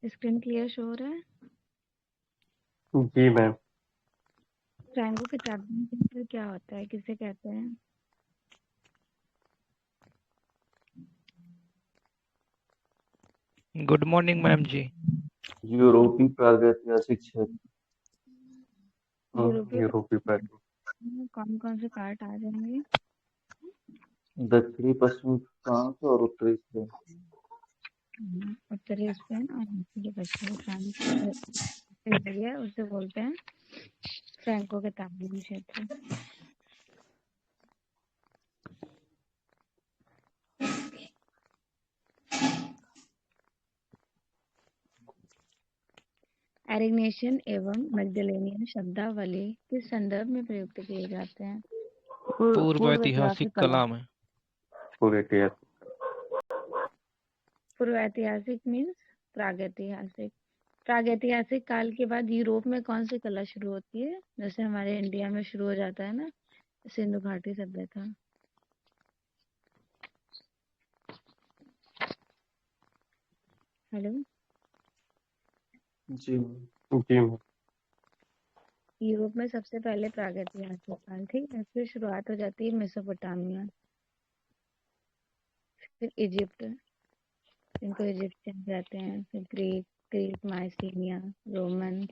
Screen clear show हो रहा है? जी मैम। फ्रैंको के चार्जिंग सेंटर क्या होता है, किसे कहते हैं? गुड मॉर्निंग मैम जी। यूरोपीय प्रागैतिहासिक क्षेत्र। यूरोपीय यूरोपीय प्रागैतिहासिक में कौन कौन से पार्ट आ जाएंगे? दक्षिणी पश्चिमी फ्रांस और उत्तरी स्पेन। उत्तरी स्पेन और पश्चिमी फ्रांस एरिया उसे बोलते हैं फ्रैंको के ताबून क्षेत्र। एरिग्नेशियन एवं मैगडेलेनियन शब्दावली किस संदर्भ में प्रयुक्त किए जाते हैं? पूर्व ऐतिहासिक कला में। पूर्व ऐतिहासिक मीन्स प्रागैतिहासिक। प्रागैतिहासिक काल के बाद यूरोप में कौन सी कला शुरू होती है? जैसे हमारे इंडिया में शुरू हो जाता है ना सिंधु घाटी सभ्यता। हेलो जी मैम। यूरोप में सबसे पहले प्रागैतिहासिक काल, ठीक है, फिर शुरुआत हो जाती है मेसोपोटामिया, फिर इजिप्ट, इनको इजिप्शियन कहते हैं, फिर ग्रीक, क्रीट, माइसीनिया, रोमन।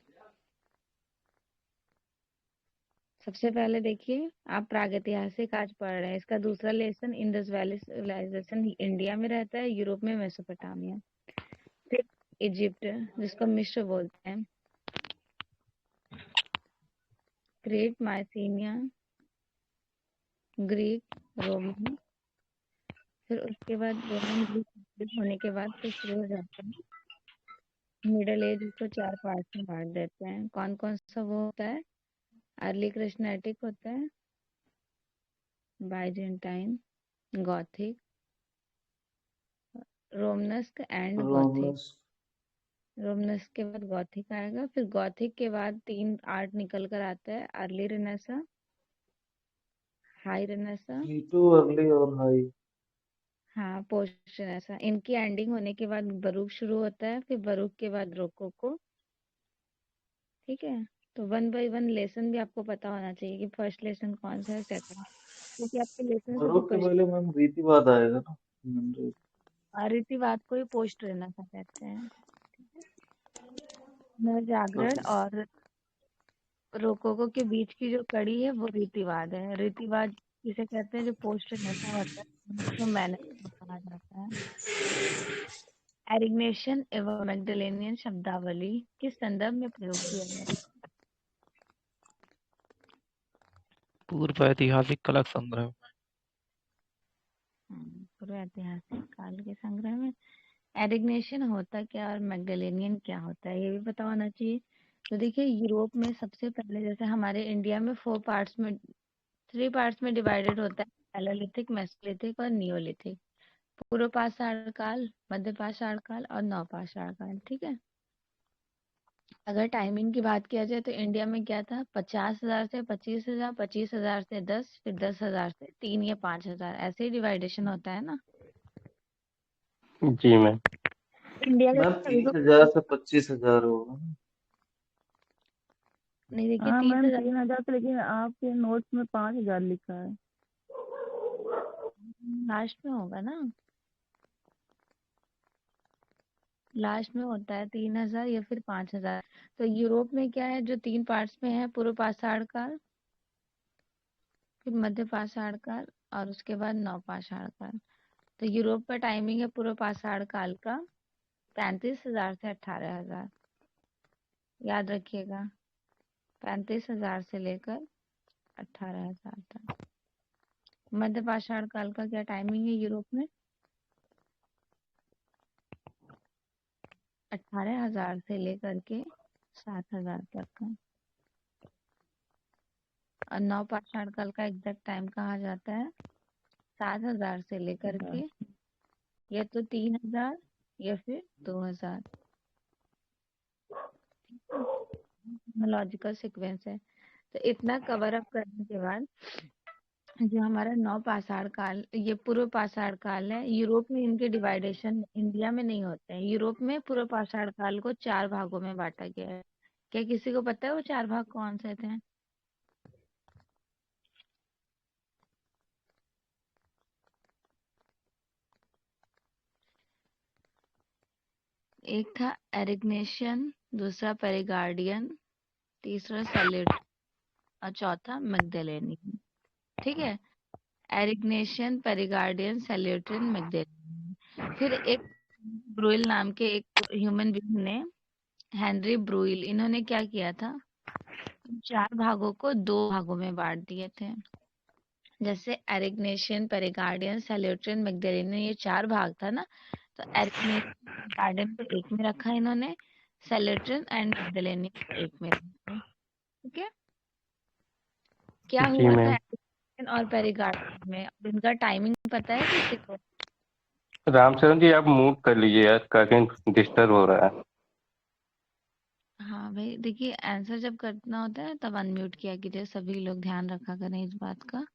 सबसे पहले देखिए आप प्रागैतिहासिक आज पढ़ रहे हैं, इसका दूसरा lesson Indus valley civilisation India में रहता है, यूरोप में मेसोपोटामिया, फिर इजिप्ट जिसको मिस्र बोलते हैं, क्रीट, माइसीनिया, ग्रीक, रोमन, फिर उसके बाद रोमन ग्रीक होने के बाद फिर शुरू हो जाता है मिडल एज। इसको 4 पार्ट में बांट देते हैं। कौन कौन सा वो होता है? अर्ली क्रिश्चियनिटिक होता है, Byzantine, Gothic, Romanesque and Gothic. Romanesque. Romanesque के बाद गॉथिक आएगा, फिर गॉथिक के बाद 3 आर्ट निकल कर आता है, early Renaissance, high Renaissance, Titu early और हाई। हाँ पोस्ट रेनेसा। इनकी एंडिंग होने के बाद बरूक शुरू होता है, फिर बरूक के बाद रोकोको। ठीक है, तो 1 बाय 1 लेसन भी आपको पता होना चाहिए कि फर्स्ट लेसन कौन सा है, सेकंड, क्योंकि आपके लेसन से भी बरोक के क्वेश्चन। पहले मैम रीतिवाद आएगा ना। रीतिवाद को ही पोस्ट रेनेसा कहते हैं। जागरण और रोकोको के बीच की जो कड़ी है वो रीतिवाद है। रीतिवाद जिसे कहते हैं जो पोस्ट रेनेसा होता है, उसको मैनर कहा जाता है। एरिग्नेशन एवं मैगडेलेनियन शब्दावली किस संदर्भ में प्रयोग किया जाता है? पूर्व ऐतिहासिक कला संग्रह। पूर्व ऐतिहासिक काल के संग्रह में। एरिग्नेशन होता क्या और मैगडेलेनियन क्या होता है ये भी पता होना चाहिए। तो देखिए यूरोप में सबसे पहले, जैसे हमारे इंडिया में 3 पार्ट्स में डिवाइडेड होता है, पैलेलिथिक, मेसोलिथिक और नियोलिथिक। पूर्व पाषाण काल, मध्य पाषाण काल और नवपाषाण काल। ठीक है, अगर टाइमिंग की बात किया जाए तो इंडिया में क्या था, 50,000 से 25,000, 25,000 से 10, फिर 10,000 से 3 या 5,000, ऐसे ही डिवाइडेशन होता है ना जी मैम। इंडिया मैम का। 30,000 से 25,000 होगा। नहीं देखिए हाँ मैम 30,000 3,000 तो, लेकिन आपके नोट्स में 5,000 लिखा है। लास्ट में होगा ना, लास्ट में होता है 3,000 या फिर 5,000। तो यूरोप में क्या है, जो 3 पार्ट्स में है, पूर्व पाषाण काल, फिर मध्य पाषाण काल और उसके बाद नवपाषाण काल। तो यूरोप का टाइमिंग है पूर्व पाषाण काल का 35,000 से 18,000, याद रखिएगा, 35,000 से लेकर 18,000 तक। मध्य पाषाण काल का क्या टाइमिंग है यूरोप में? 18,000 से लेकर के 7,000 तक का। और नवपाषाण काल का एग्जैक्ट टाइम कहा जाता है 7,000 से लेकर के या तो 3,000 या फिर 2,000। लॉजिकल सीक्वेंस है। तो इतना कवर अप करने के बाद जो हमारा नौ पाषाण काल, ये पूर्व पाषाण काल है। यूरोप में इनके डिवाइडेशन इंडिया में नहीं होते हैं। यूरोप में पूर्व पाषाण काल को 4 भागों में बांटा गया है। क्या किसी को पता है वो 4 भाग कौन से थे? एक था एरिग्नेशियन, दूसरा पेरिगार्डियन, तीसरा सैल्यूट और चौथा मैगडेलेनियन। ठीक है, एरिग्नेशियन, पेरिगार्डियन, सैल्यूट्रियन, मैगडेलेनियन। फिर एक ब्रुइल नाम के एक ह्यूमन बीइंग ने, हेनरी ब्रुइल, इन्होंने क्या किया था, 4 भागों को 2 भागों में बांट दिए थे। जैसे एरिग्नेशियन, पेरिगार्डियन, सैल्यूट्रियन, मैगडेलेनियन, ये 4 भाग था ना, तो एरिग्नेशियन गार्डन को एक में रखा इन्होंने, सैल्यूट्रियन एंड मैगडेलेनियन को एक में रखा। ठीक है, क्या जी हुआ था मैम। एरिग्नेशियन और पेरिगार्डियन में? अब इनका टाइमिंग पता है किसी को? रामचरण जी आप मूव कर लीजिए यार, काफी डिस्टर्ब हो रहा है। हाँ भाई, देखिए आंसर जब करना होता है तब अनम्यूट किया कीजिए, सभी लोग ध्यान रखा करें इस बात का।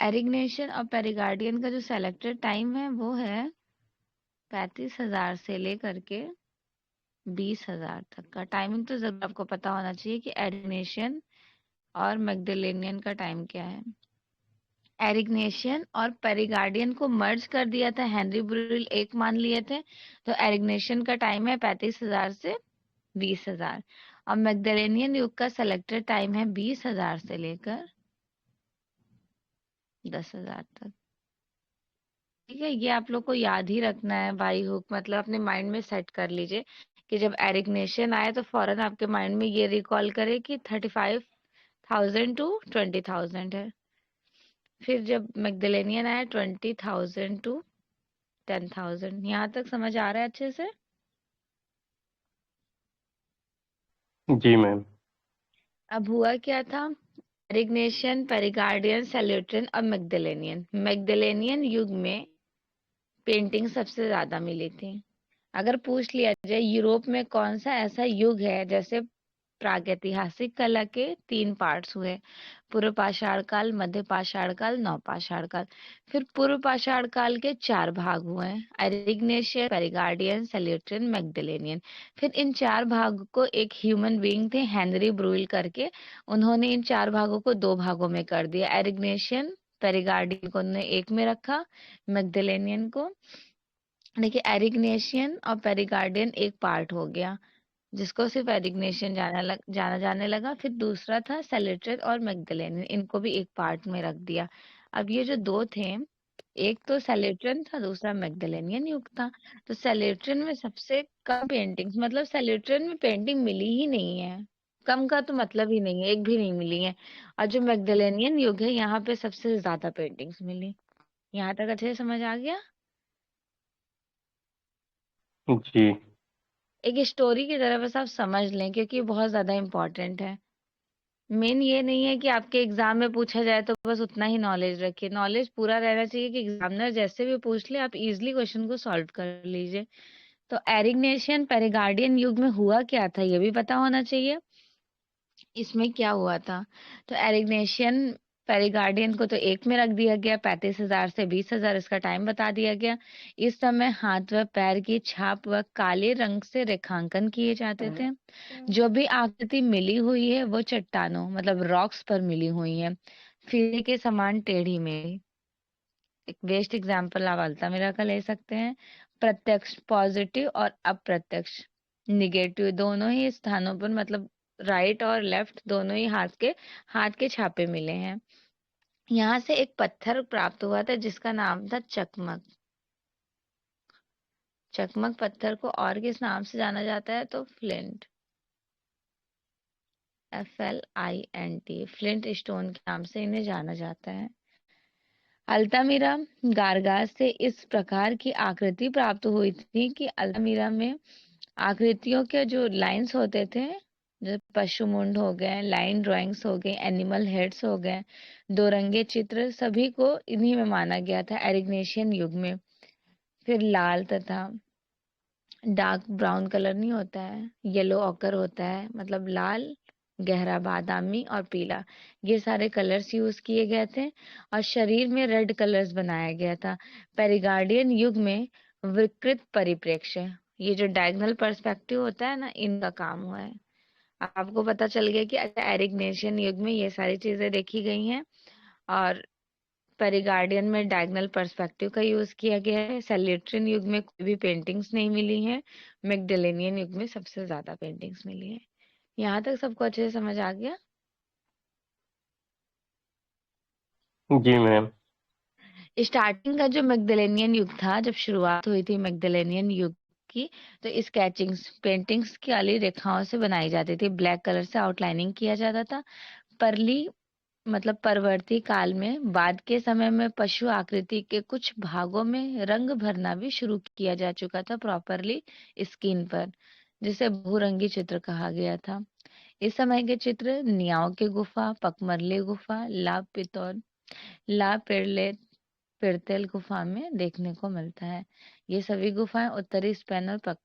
एरिग्नेशियन और पेरिगार्डियन का जो सेलेक्टेड टाइम है वो है 35,000 से लेकर के 20,000 तक का। टाइमिंग तो जरूर आपको पता होना चाहिए कि एरिग्नेशियन और मैगडेलेनियन का टाइम क्या है। एरिग्नेशियन और पेरिगार्डियन को मर्ज कर दिया था, हेनरी ब्रुइल एक मान लिए थे, तो एरिग्नेशियन का टाइम है 35,000 से 20,000 और मैगडेलेनियन युग का सेलेक्टेड टाइम है 20,000 से लेकर 10,000 तक। ठीक है, ये आप लोग को याद ही रखना है बाई हुक, मतलब अपने माइंड में सेट कर लीजिए कि जब एरिग्नेशियन आए तो फौरन आपके माइंड में ये रिकॉल करे कि 35,000 टू 20,000 है। फिर जब मैगडेलेनियन आया 20,000 टू 10,000। यहाँ तक समझ आ रहा है अच्छे से? जी मैम। अब हुआ क्या था, एरिग्नेशियन, पेरिगार्डियन, सैल्यूट्रियन और मैगडेलेनियन। मैगडेलेनियन युग में पेंटिंग सबसे ज्यादा मिली थी। अगर पूछ लिया जाए यूरोप में कौन सा ऐसा युग है, जैसे प्रागैतिहासिक कला के 3 पार्ट्स हुए, पूर्व पाषाण काल, मध्य पाषाण काल, नवपाषाण काल। फिर पूर्व पाषाण काल के 4 भाग हुए हैं, एरिग्नेशियन, पेरिगार्डियन, सैल्यूट्रियन, मैगडेलेनियन। फिर इन 4 भाग को एक ह्यूमन बीइंग थे हेनरी ब्रुइल करके, उन्होंने इन 4 भागों को 2 भागों में कर दिया। एरिग्नेशियन, पेरिगार्डियन को उन्होंने एक में रखा, मैगडेलेनियन को, देखिए एरिग्नेशियन और पेरिगार्डियन एक पार्ट हो गया जिसको सिर्फ एरिग्नेशियन जाना जाने लगा। फिर दूसरा था सैल्यूट्रियन और मैगडेलेनियन, इनको भी एक पार्ट में रख दिया। अब ये जो 2 थे, एक तो सैल्यूट्रियन था, दूसरा मैगडेलेनियन युग था। तो सैल्यूट्रियन में सबसे कम पेंटिंग्स, मतलब सैल्यूट्रियन में पेंटिंग मिली ही नहीं है, कम का तो मतलब ही नहीं है, एक भी नहीं मिली है। और जो मैगडेलेनियन युग है यहाँ पे सबसे ज्यादा पेंटिंग्स मिली। यहाँ तक अच्छे से समझ आ गया? जी। एक स्टोरी की तरह बस आप समझ लें, क्योंकि ये बहुत ज्यादा इम्पोर्टेंट है। मेन ये नहीं है कि आपके एग्जाम में पूछा जाए तो बस उतना ही नॉलेज रखिए, नॉलेज पूरा रहना चाहिए कि एग्जामिनर जैसे भी पूछ ले आप इजीली क्वेश्चन को सॉल्व कर लीजिए। तो एरिग्नेशियन पेरिगार्डियन युग में हुआ क्या था ये भी पता होना चाहिए। इसमें क्या हुआ था, तो एरिग्नेशियन पेरिगार्डियन को तो एक में रख दिया गया, 35,000 से 20,000 इसका टाइम बता दिया गया। इस समय हाथ व पैर की छाप व काले रंग से रेखांकन किए जाते थे। जो भी आकृति मिली हुई है वो चट्टानों मतलब रॉक्स पर मिली हुई है, फिरे के समान टेढ़ी मेढ़ी। एक बेस्ट एग्जाम्पल आप अल्तामिरा का ले सकते हैं। प्रत्यक्ष पॉजिटिव और अप्रत्यक्ष निगेटिव दोनों ही स्थानों पर, मतलब राइट और लेफ्ट दोनों ही हाथ के छापे मिले हैं। यहाँ से एक पत्थर प्राप्त हुआ था जिसका नाम था चकमक। चकमक पत्थर को और किस नाम से जाना जाता है, तो फ्लिंट, FLINT, फ्लिंट स्टोन के नाम से इन्हें जाना जाता है। अल्तामिरा गारगास से इस प्रकार की आकृति प्राप्त हुई थी कि अल्तामिरा में आकृतियों के जो लाइंस होते थे, जो पशु मुंड हो गए, लाइन ड्राइंग्स हो गए, एनिमल हेड्स हो गए, 2 रंगे चित्र, सभी को इन्हीं में माना गया था एरिग्नेशियन युग में। फिर लाल तथा डार्क ब्राउन कलर नहीं होता है, येलो ऑकर होता है, मतलब लाल गहरा बादामी और पीला, ये सारे कलर्स यूज किए गए थे। और शरीर में रेड कलर्स बनाया गया था। पेरिगार्डियन युग में विकृत परिप्रेक्ष्य, ये जो डायगोनल पर्सपेक्टिव होता है ना, इनका काम हुआ है। आपको पता चल गया कि अच्छा एरिग्नेशियन युग में ये सारी चीजें देखी गई हैं। और पेरिगार्डियन में डायगोनल पर्सपेक्टिव का यूज किया गया है। सैलिट्रियन युग में कोई भी पेंटिंग्स नहीं मिली हैं। मैग्डेलेनियन युग में सबसे ज्यादा पेंटिंग्स मिली है। यहाँ तक सबको अच्छे से समझ आ गया? जी मैम। स्टार्टिंग का जो मैग्डेलेनियन युग था, जब शुरुआत हुई थी मैग्डेलेनियन युग की, तो स्केचिंग्स पेंटिंग्स की काली रेखाओं से बनाई जाती थी। ब्लैक कलर से आउटलाइनिंग किया जाता था। परली मतलब परवर्ती काल में बाद के समय में पशु आकृति के कुछ भागों में रंग भरना भी शुरू किया जा चुका था प्रॉपरली स्किन पर, जिसे बहुरंगी चित्र कहा गया था। इस समय के चित्र नियाओ की गुफा, पकमरली गुफा, ला पिरतेल गुफा में देखने को मिलता है। ये सभी गुफाएं उत्तरी स्पेन और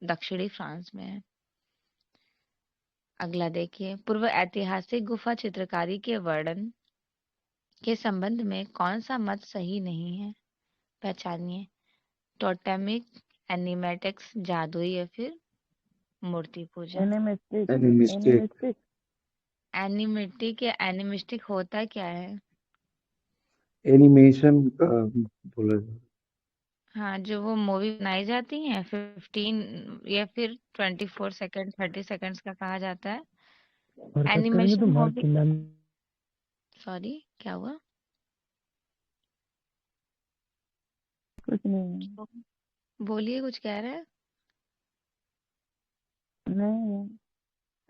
दक्षिणी फ्रांस में है। अगला देखिए, पूर्व ऐतिहासिक गुफा चित्रकारी के वर्णन के संबंध में कौन सा मत सही नहीं है? पहचानिए। टोटेमिक, एनिमेटिक्स, जादुई या फिर मूर्ति पूजा। एनिमिस्टिक एनिमिस्टिक एनिमिस्टिक एनिमेटिक या एनिमिस्टिक होता क्या है? एनिमेशन बोला जाता हाँ, जो वो मूवी बनाई जाती है 15 या फिर 24 सेकंड 30 सेकंड्स का कहा जाता है। और कट करेंगे तो एनिमेशन मार्क मूवी, चिल्ला सॉरी क्या हुआ? कुछ नहीं बोलिए, कुछ कह रहे हैं? नहीं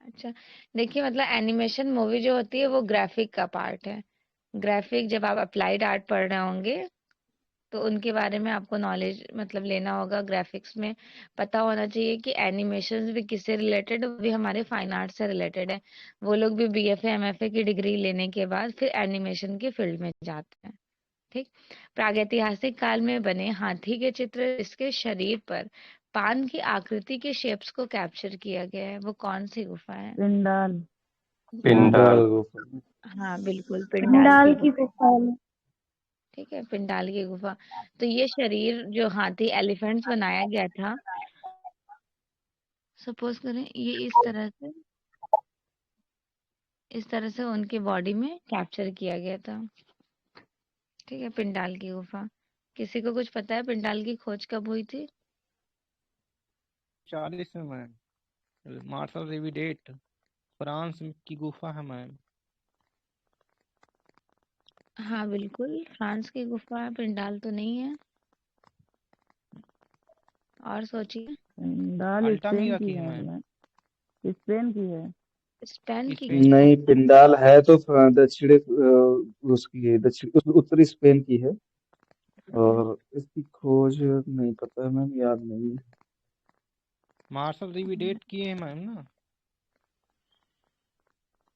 अच्छा, देखिए मतलब एनिमेशन मूवी जो होती है वो ग्राफिक का पार्ट है। ग्राफिक, जब आप अप्लाइड आर्ट पढ़ रहे होंगे तो उनके बारे में आपको नॉलेज मतलब लेना होगा। ग्राफिक्स में पता होना चाहिए कि एनिमेशन भी किससे रिलेटेड, वो भी हमारे फाइन आर्ट से रिलेटेड है। वो लोग भी बीएफए एमएफए की डिग्री लेने के बाद फिर एनिमेशन के फील्ड में जाते हैं। ठीक। प्रागैतिहासिक काल में बने हाथी के चित्र, इसके शरीर पर पान की आकृति के शेप्स को कैप्चर किया गया है, वो कौन सी गुफा है? पिंडाल पिंडाल। गुफा। हाँ बिल्कुल, पिंडाल की पंडाल की गुफा। गुफा में। ठीक है, पिंडाल की गुफा। तो ये शरीर जो हाथी एलिफेंट्स बनाया गया था, सपोज करें ये इस तरह से उनके बॉडी में कैप्चर किया गया था। ठीक है, पिंडाल की गुफा। किसी को कुछ पता है पिंडाल की खोज कब हुई थी? 40 में मैम। मार्शल रेविडेट, फ्रांस की गुफा है मैम। हाँ बिल्कुल, फ्रांस की गुफा है, पिंडाल तो नहीं है। और सोचिए। पिंडाल स्पेन अल्टामीरा की की है है मैम। स्पेन की है स्पेन की स्पेन गुफा। नहीं, पिंडाल है तो दक्षिणी उसकी है, दक्षिण उत्तरी स्पेन की है। और इसकी खोज नहीं पता है मैम, याद नहीं है। मार्शल रेविडेट किए हैं मैम ना।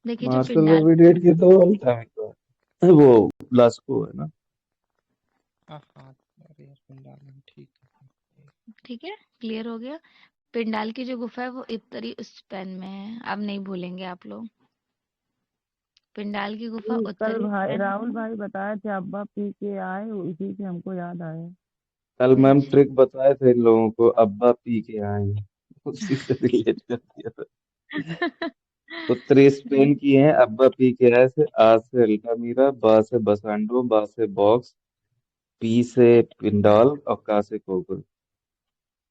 देखिए जो मार्शल पिंडाल, रेविडेट की तो अल्टामिका है, वो लास्को है ना। हाँ हाँ, अरे यार पिंडाल में, ठीक है। ठीक है, क्लियर हो गया। पिंडाल की जो गुफा है वो उत्तरी स्पेन में है, अब नहीं भूलेंगे आप लोग। पिंडाल की गुफा ये कल उत्तरी भाई स्पेन राहुल में। भाई बताए थे अब्बा पी के आए उसी से हमको याद आया कल मैम अच्छा। ट्रिक बताए थे इन लोगों को, अब्बा पी के आए हैं। उसी से रिलेट कर दिया था। उत्तरी स्पेन की है, अब्बा पी के आए से, आ से अल्टामीरा, बा से बसांडो, बा से बॉक्स, पी से पिंडाल और का से कोबर।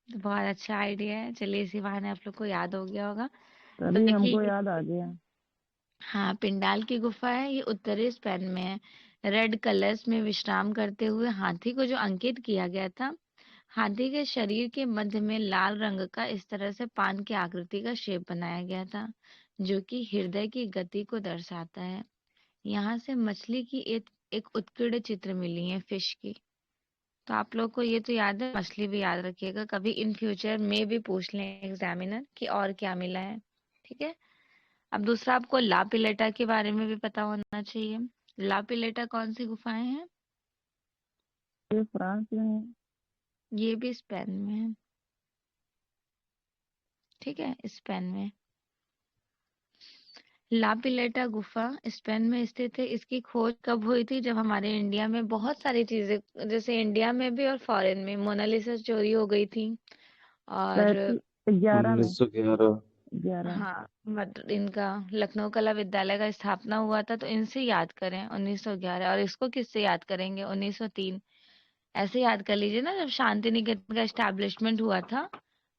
तो बहुत अच्छा आइडिया है, चलिए इसी बहाने आप लोग को याद हो गया होगा। तो तभी देखिए हमको याद आ गया हाँ, पिंडाल की गुफा है, ये उत्तरी स्पेन में है। रेड कलर्स में विश्राम करते हुए हाथी को जो अंकित किया गया था, हाथी के शरीर के मध्य में लाल रंग का इस तरह से पान की आकृति का शेप बनाया गया था, जो कि हृदय की गति को दर्शाता है। यहाँ से मछली की एक उत्कीर्ण चित्र मिली है, फिश की। तो आप लोग को ये तो याद है, मछली भी याद रखिएगा, कभी इन फ्यूचर में भी पूछ लें एग्जामिनर कि और क्या मिला है। ठीक है। अब दूसरा, आपको ला पिलेटा के बारे में भी पता होना चाहिए। ला पिलेटा कौन सी गुफाएं हैं? ये फ्रांस में है ये भी स्पेन में है। ठीक है, स्पेन में। ला पिलेटा गुफा स्पेन में स्थित है। इसकी खोज कब हुई थी? जब हमारे इंडिया में बहुत सारी चीजें, जैसे इंडिया में भी और फॉरेन में, मोनालिसा चोरी हो गई थी। और 11 में 1911। 11 हाँ, इनका लखनऊ कला विद्यालय का स्थापना हुआ था, तो इनसे याद करें 1911। और इसको किससे याद करेंगे? 1903। ऐसे याद कर लीजिए ना, जब शांति निकेतन का एस्टैब्लिशमेंट हुआ था,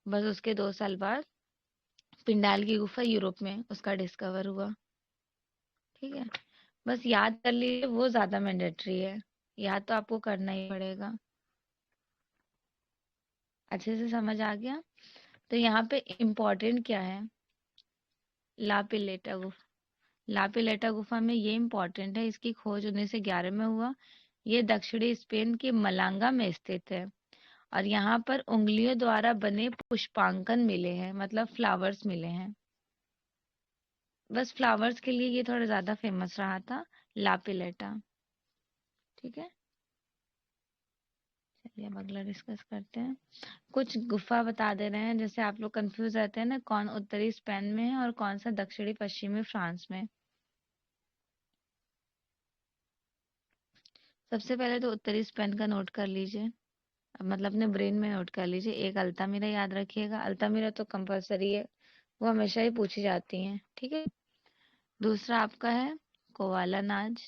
बस उसके 2 साल बाद पिंडाल की गुफा यूरोप में उसका डिस्कवर हुआ। ठीक है, बस याद कर लीजिए, वो ज्यादा मैंडेटरी है, याद तो आपको करना ही पड़ेगा। अच्छे से समझ आ गया? तो यहाँ पे इम्पोर्टेंट क्या है? ला पिलेटा गुफा। ला पिलेटा गुफा में ये इम्पोर्टेंट है, इसकी खोज 1911 में हुआ। ये दक्षिणी स्पेन के मलांगा में स्थित है। और यहाँ पर उंगलियों द्वारा बने पुष्पांकन मिले हैं, मतलब फ्लावर्स मिले हैं। बस फ्लावर्स के लिए ये थोड़ा ज्यादा फेमस रहा था, ला पिलेटा। ठीक है, चलिए अब अगला डिस्कस करते हैं। कुछ गुफा बता दे रहे हैं, जैसे आप लोग कंफ्यूज रहते हैं ना, कौन उत्तरी स्पेन में है और कौन सा दक्षिणी पश्चिमी फ्रांस में। सबसे पहले तो उत्तरी स्पेन का नोट कर लीजिए, मतलब अपने ब्रेन में नोट कर लीजिए। एक अल्तामिरा याद रखिएगा, अल्तामिरा तो कंपलसरी है, वो हमेशा ही पूछी जाती हैं। ठीक है, दूसरा आपका है कोवाला नाज।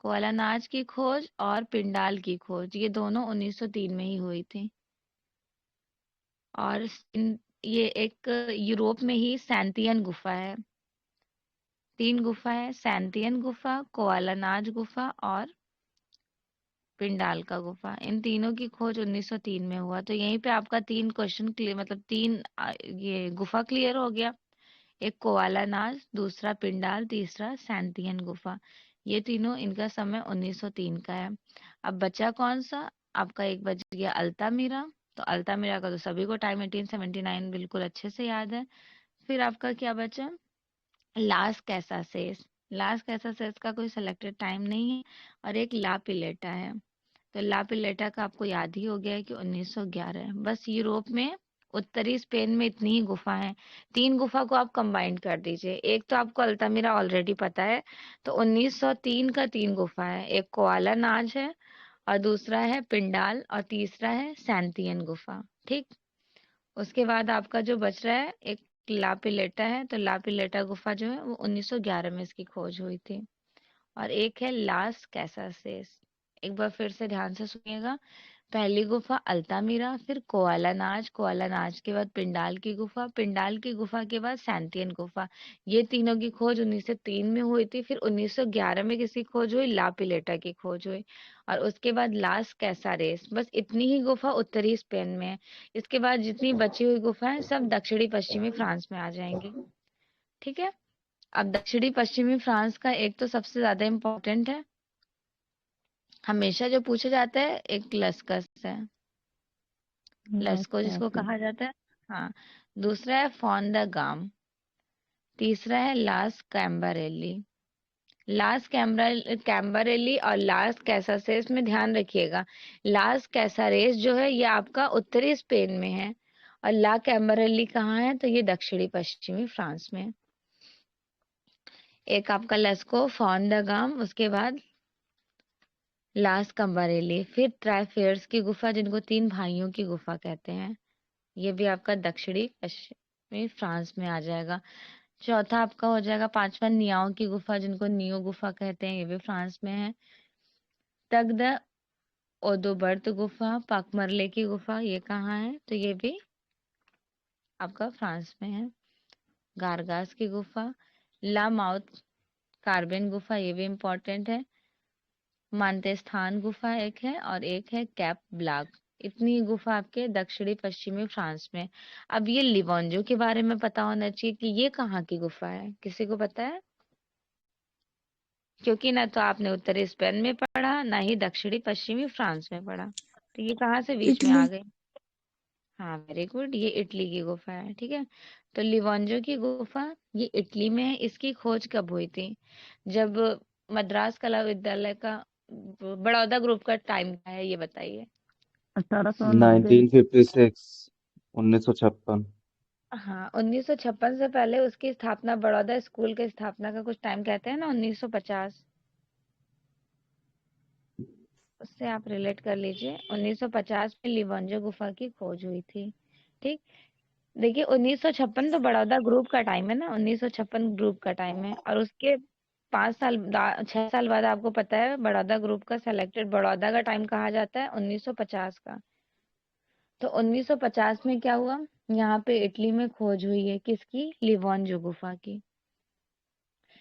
कोवाला नाज की खोज और पिंडाल की खोज, ये दोनों 1903 में ही हुई थी। और ये एक यूरोप में ही सैंतियन गुफा है। 3 गुफा है, सैंतियन गुफा, कोवाला नाज गुफा और पिंडाल का गुफा। इन तीनों की खोज 1903 में हुआ। तो यहीं पे आपका 3 क्वेश्चन क्लियर, मतलब 3 ये गुफा क्लियर हो गया। एक कोवाला नाज, दूसरा पिंडाल, तीसरा सैंतियन गुफा। ये तीनों, इनका समय 1903 का है। अब बचा कौन सा? आपका एक बच गया अल्तामिरा। तो अल्तामिरा का तो सभी को टाइम 1879 बिल्कुल अच्छे से याद है। फिर आपका क्या बचा? लास कैसासेस। लास कैसासेस का कोई सिलेक्टेड टाइम नहीं है। और एक ला पिलेटा है। तो ला पिलेटा का आपको याद ही हो गया है कि 1911 है। बस यूरोप में उत्तरी स्पेन में इतनी ही गुफा है। 3 गुफा को आप कंबाइन कर दीजिए। एक तो आपको अल्तामिरा ऑलरेडी पता है, तो 1903 का 3 गुफा है। एक कोआला नाज है, और दूसरा है पिंडाल, और तीसरा है सैंतियन गुफा। ठीक, उसके बाद आपका जो बच रहा है एक ला पिलेटा है। तो ला पिलेटा गुफा जो है वो 1911 में इसकी खोज हुई थी। और एक है लास कैसासेस। एक बार फिर से ध्यान से सुनिएगा। पहली गुफा अल्तामिरा, फिर कोआला नाच, कोआला नाच के बाद पिंडाल की गुफा, पिंडाल की गुफा के बाद सैंतियन गुफा। ये तीनों की खोज 1903 में हुई थी। फिर 1911 में किसकी खोज हुई? ला पिलेटा की खोज हुई। और उसके बाद लास कैसारेस। बस इतनी ही गुफा उत्तरी स्पेन में है। इसके बाद जितनी बची हुई गुफा है सब दक्षिणी पश्चिमी फ्रांस में आ जाएंगी। ठीक है, अब दक्षिणी पश्चिमी फ्रांस का एक तो सबसे ज्यादा इम्पोर्टेंट है, हमेशा जो पूछा जाता है, एक लस्कस है। लस्को जिसको कैसे कहा जाता है। हाँ, दूसरा है फॉन द गाम, तीसरा है लास कैम्बारेली। लास कैम्बारेली और लास कैसारेस में ध्यान रखिएगा। लास कैसारेस जो है ये आपका उत्तरी स्पेन में है, और ला कैम्बारेली कहाँ है? तो ये दक्षिणी पश्चिमी फ्रांस में है। एक आपका लस्को, फॉन द गाम, उसके बाद लास कैम्बारेली, फिर ट्राइफेयर्स की गुफा, जिनको 3 भाइयों की गुफा कहते हैं। ये भी आपका दक्षिणी पश्चिमी फ्रांस में आ जाएगा। चौथा आपका हो जाएगा, पांचवा नियाओं की गुफा, जिनको नियो गुफा कहते हैं, ये भी फ्रांस में है। तग द ओदोबर्त गुफा, पाकमरले की गुफा, ये कहाँ है? तो ये भी आपका फ्रांस में है। गारगास की गुफा, ला माउथ कार्बेन गुफा, ये भी इम्पोर्टेंट है। मांतेस्थान गुफा एक है, और एक है कैप ब्लाक। इतनी गुफा आपके दक्षिणी पश्चिमी फ्रांस में। अब ये लिवोंजो के बारे में पता होना चाहिए कि ये कहाँ की गुफा है। किसी को पता है? क्योंकि ना तो आपने उत्तरी स्पेन में पढ़ा, ना ही दक्षिणी पश्चिमी फ्रांस में पढ़ा, तो ये कहाँ से बीच में आ इटली गई? हाँ, वेरी गुड, ये इटली की गुफा है। ठीक है, तो लिवोंजो की गुफा ये इटली में है। इसकी खोज कब हुई थी? जब मद्रास कला विद्यालय का बड़ौदा ग्रुप का टाइम क्या है, ये बताइए। 1890 1956। 1956। हाँ 1956 से पहले उसकी स्थापना बड़ौदा स्कूल के स्थापना का कुछ टाइम कहते हैं ना 1950, उससे आप रिलेट कर लीजिए। 1950 में लिवंजो गुफा की खोज हुई थी। ठीक, देखिए 1956 तो बड़ौदा ग्रुप का टाइम है ना, 1956 ग्रुप का टाइम है, और उसके 6 साल बाद आपको पता है बड़ौदा ग्रुप का सेलेक्टेड बड़ौदा का टाइम कहा जाता है 1950 का। तो 1950 में क्या हुआ, यहाँ पे इटली में खोज हुई है किसकी, लिवोंजो गुफा की।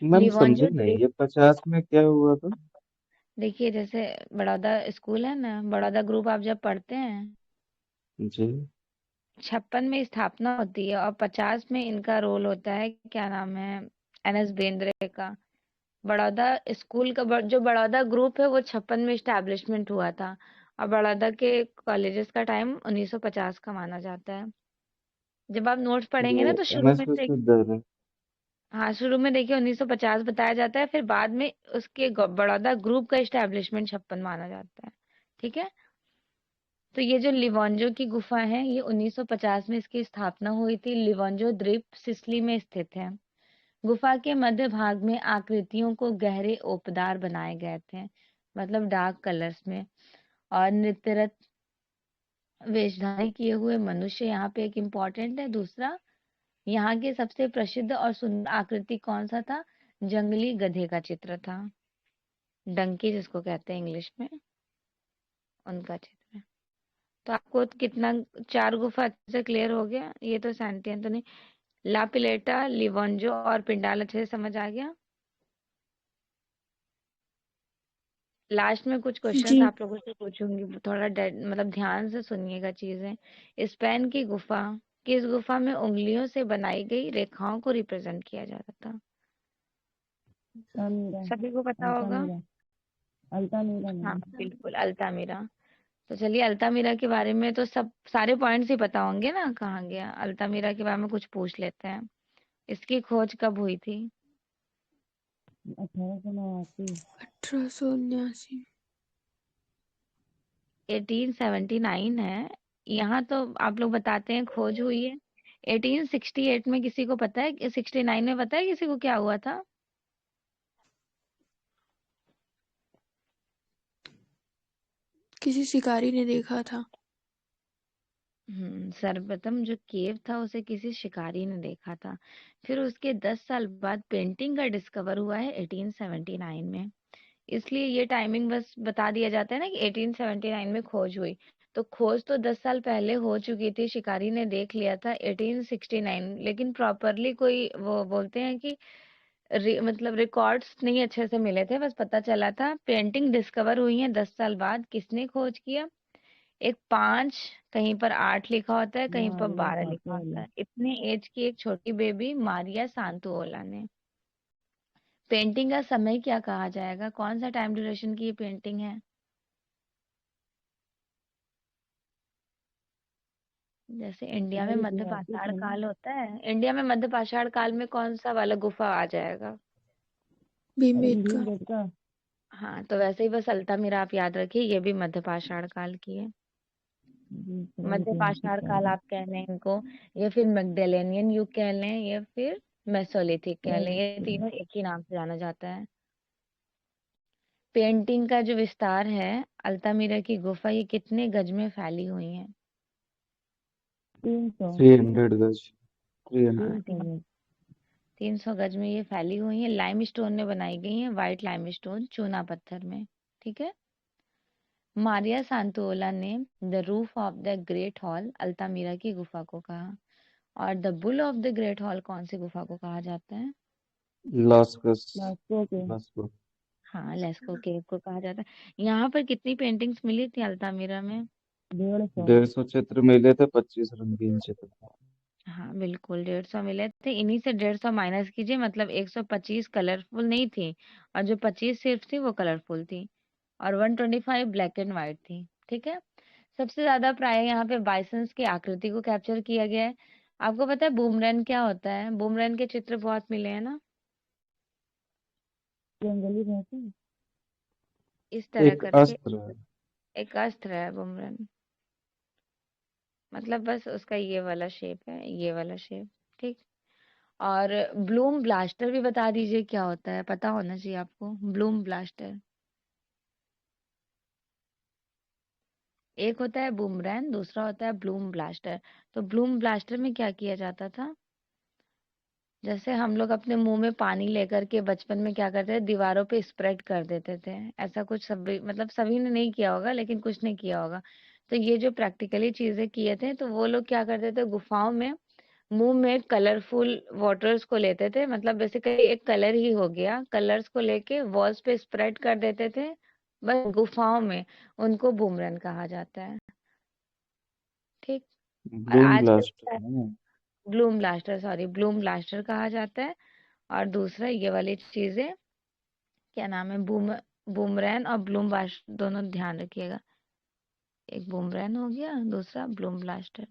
मैम समझे लिवोंजो नहीं, द्वीप, ये 50 में क्या हुआ था? देखिए जैसे बड़ौदा स्कूल है ना, बड़ौदा ग्रुप आप जब पढ़ते हैं, जी। 56 में स्थापना होती है और 50 में इनका रोल होता है, क्या नाम है, एन एस बेंद्रे का। बड़ौदा स्कूल का जो बड़ौदा ग्रुप है वो 56 में इस्टेब्लिशमेंट हुआ था, और बड़ौदा के कॉलेजेस का टाइम 1950 का माना जाता है। जब आप नोट्स पढ़ेंगे ये ना तो शुरू में एमएस देख, विश्वविद्यालय। हाँ शुरू में देखिए 1950 बताया जाता है, फिर बाद में उसके बड़ौदा ग्रुप का इस्टेब्लिशमेंट 56 माना जाता है। ठीक है, तो ये जो लिवोंजो की गुफा है ये 1950 में इसकी स्थापना हुई थी। लिवोंजो द्वीप सिसिली में स्थित है। गुफा के मध्य भाग में आकृतियों को गहरे ओपदार बनाए गए थे, मतलब डार्क कलर्स में, और नृत्यरत वेशधारी किए हुए मनुष्य यहाँ पे एक इम्पोर्टेंट है। दूसरा, यहाँ के सबसे प्रसिद्ध और सुंदर आकृति कौन सा था, जंगली गधे का चित्र था, डंकी जिसको कहते हैं इंग्लिश में, उनका चित्र। तो आपको कितना, 4 गुफा अच्छे से क्लियर हो गया, ये तो सैंटी एंथोनी, ला पिलेटा, लिवोंजो और पिंडाल अच्छे से समझ आ गया। लास्ट में कुछ क्वेश्चंस जी। आप लोगों से पूछूंगी, थोड़ा मतलब ध्यान से सुनिएगा चीजें। स्पेन की गुफा, किस गुफा में उंगलियों से बनाई गई रेखाओं को रिप्रेजेंट किया जाता था, अल्तामीरा। सभी को पता होगा। अल्तामीरा। अल्तामीरा हाँ मैम। बिल्कुल, अल्तामिरा। तो चलिए अल्तामिरा के बारे में तो सब सारे पॉइंट्स ही पता होंगे ना, कहाँ गया अल्तामिरा के बारे में, कुछ पूछ लेते हैं। इसकी खोज कब हुई थी, 1889। 1879। 1879 है। यहाँ तो आप लोग बताते हैं खोज हुई है। 1868 में किसी को पता है, 69 में पता है किसी को क्या हुआ था? किसी शिकारी ने देखा था। सर्वप्रथम जो केव था उसे किसी शिकारी ने देखा था। फिर उसके 10 साल बाद पेंटिंग का डिस्कवर हुआ है 1879 में। इसलिए ये टाइमिंग बस बता दिया जाता है ना कि 1879 में खोज हुई। तो खोज तो 10 साल पहले हो चुकी थी, शिकारी ने देख लिया था 1869, लेकिन प्रॉपरली कोई वो बोलते हैं कि मतलब रिकॉर्ड्स नहीं अच्छे से मिले थे, बस पता चला था पेंटिंग डिस्कवर हुई है 10 साल बाद। किसने खोज किया, एक 5, कहीं पर 8 लिखा होता है, कहीं पर मारिया 12 लिखा होता सांतोला। है, इतने एज की एक छोटी बेबी मारिया सांतुओला ने। पेंटिंग का समय क्या कहा जाएगा, कौन सा टाइम ड्यूरेशन की ये पेंटिंग है? जैसे इंडिया में मध्य ऐतिहासिक पाषाण है ना। काल होता है, इंडिया में मध्य पाषाण काल में कौन सा वाला गुफा आ जाएगा? भीमबेटका। भीमबेटका। हाँ तो वैसे ही बस अल्तामिरा आप याद रखिए, ये भी मध्य पाषाण काल की है। जी थोड़ा मध्य ऐतिहासिक पाषाण पढ़ काल ली। आप कह लें इनको, या फिर मैग्डेलियन युग कह लें, या फिर मेसोलिथिक कह लें, ये मैं तीनों एक ही नाम से जाना जाता है। पेंटिंग का जो विस्तार है, अल्तामिरा की गुफा ये कितने गज में फैली हुई है? 300। 300 गज। 300। हाँ 300 में। 300 गज में ये फैली हुई है। लाइम स्टोन में बनाई गई है, व्हाइट लाइम स्टोन, चूना पत्थर में। ठीक है, मारिया सांतोला ने the roof of the great hall Altamira की गुफा को कहा, और the bull of the great hall कौन सी गुफा को कहा जाता है? लास्कस। लास्को के। लास्को। हाँ लेस्को केव को कहा जाता है। यहाँ पर कितनी पेंटिंग्स मिली थी अल्तामिरा में? 150। 150 चित्र मिले थे, 25 रंगीन चित्र। हाँ बिल्कुल 150 मिले थे। इन्हीं से 150 माइनस कीजिए, मतलब 125 कलरफुल नहीं थी, और जो 25 सिर्फ थी वो कलरफुल थी, और 125 ब्लैक एंड व्हाइट थी। ठीक है, सबसे ज्यादा प्राय यहाँ पे बाइसंस की आकृति को कैप्चर किया गया है। आपको पता है बूमरैन क्या होता है? बूमरैन के चित्र बहुत मिले हैं ना, जंगली भैंसे। इस तरह एक करके अस्त्र है। एक अस्त्र है बूमरैन। मतलब बस उसका ये वाला शेप है, ये वाला शेप। ठीक। और ब्लूम ब्लास्टर भी बता दीजिए क्या होता है, पता होना चाहिए आपको। ब्लूम ब्लास्टर, एक होता है बूमरैन, दूसरा होता है ब्लूम ब्लास्टर। तो ब्लूम ब्लास्टर में क्या किया जाता था, जैसे हम लोग अपने मुंह में पानी लेकर के बचपन में क्या करते थे, दीवारों पे स्प्रेड कर देते थे। ऐसा कुछ सभी, मतलब सभी ने नहीं किया होगा लेकिन कुछ ने किया होगा। तो ये जो प्रैक्टिकली चीजें किए थे, तो वो लोग क्या करते थे, गुफाओं में मुंह में कलरफुल वाटर्स को लेते थे, मतलब बेसिकली एक कलर ही हो गया, कलर्स को लेके वॉल्स पे स्प्रेड कर देते थे बस गुफाओं में। उनको बूमरैन कहा जाता है। ठीक। और ब्लूम आजकल ब्लास्टर है। Bloom blaster, sorry Bloom blaster कहा जाता है। और दूसरा ये वाली चीजें क्या नाम है, बूमरैन और ब्लूम ब्लास्टर, दोनों ध्यान रखिएगा। एक बूमरैन हो गया, दूसरा Bloom blaster.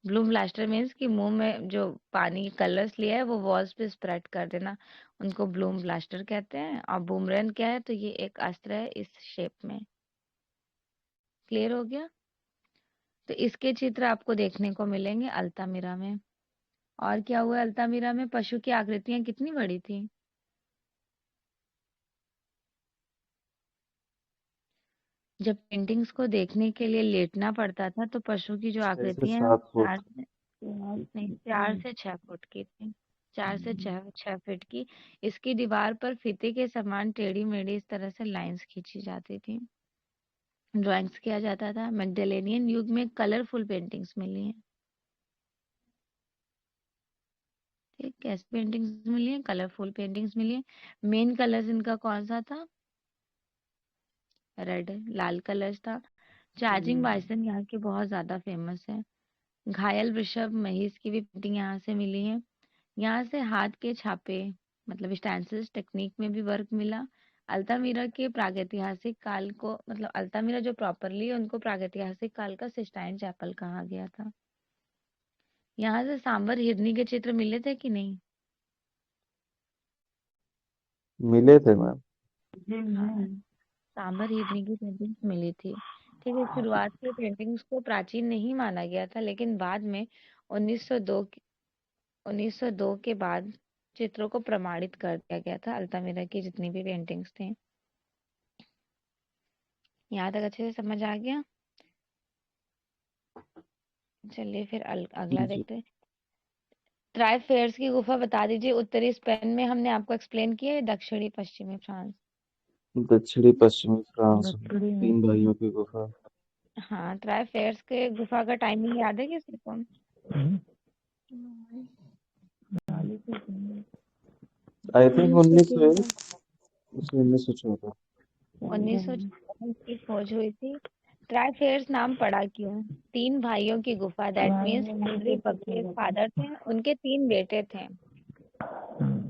Bloom blaster means कि मुंह में जो पानी कलर्स लिया है वो वॉल्स पे स्प्रेड कर देना, उनको ब्लूम ब्लास्टर कहते हैं। और बूमरैन क्या है, तो ये एक अस्त्र है इस शेप में। क्लियर हो गया। तो इसके चित्र आपको देखने को मिलेंगे अल्तामिरा में। और क्या हुआ, अल्तामिरा में पशु की आकृतियां कितनी बड़ी थी, जब पेंटिंग्स को देखने के लिए लेटना पड़ता था तो पशु की जो 6 से आकृतियां हैं वो 7 फुट। नहीं 4 से 6 फुट की थी। 4 से 6 फीट की। इसकी दीवार पर फीते के समान टेढ़ी मेढ़ी इस तरह से लाइंस खींची जाती थी, ड्राइंग्स किया जाता था। मैगडेलेनियन युग में कलरफुल पेंटिंग्स मिली हैं। ठीक, कैसी पेंटिंग्स मिली हैं, कलरफुल पेंटिंग्स मिली हैं। मेन कलर्स इनका कौन सा था, रेड, लाल कलर्स था। चार्जिंग बाइसन यहाँ की बहुत ज्यादा फेमस है। घायल वृषभ महिष की भी पेंटिंग यहाँ से मिली है। यहाँ से हाथ के छापे, मतलब स्टैंसिल्स टेक्निक में भी वर्क मिला। अल्तामिरा के प्रागैतिहासिक काल को, मतलब अल्तामिरा जो प्रॉपरली उनको प्रागैतिहासिक काल का सिस्टाइन चैपल कहा गया था। यहाँ से सांबर हिरनी के चित्र मिले थे कि नहीं। मिले थे मैम। हाँ, सांबर हिरनी की पेंटिंग्स मिली थी। ठीक है, शुरुआत के पेंटिंग्स को प्राचीन नहीं माना गया था, लेकिन बाद में 1902 1902 के बाद चित्रों को प्रमाणित कर दिया गया था। अल्तामिरा की जितनी भी पेंटिंग्स थी, यहाँ तक अच्छे से समझ आ गया। चलिए फिर अगला जी। देखते हैं। ट्राइफेयर्स की गुफा बता दीजिए। उत्तरी स्पेन में हमने आपको एक्सप्लेन किया है, दक्षिणी पश्चिमी फ्रांस। दक्षिणी पश्चिमी फ्रांस में दक्षिणी में 3 भाइयों की गुफा। हाँ, ट्राइफेयर्स के गुफा का टाइमिंग याद है किसी को। I think 1914। 1914 की खोज हुई थी। ट्राइफेयर्स नाम पड़ा क्यों, 3 भाइयों की गुफा, दैट मीन्स हेनरी बगले फादर थे, उनके 3 बेटे थे।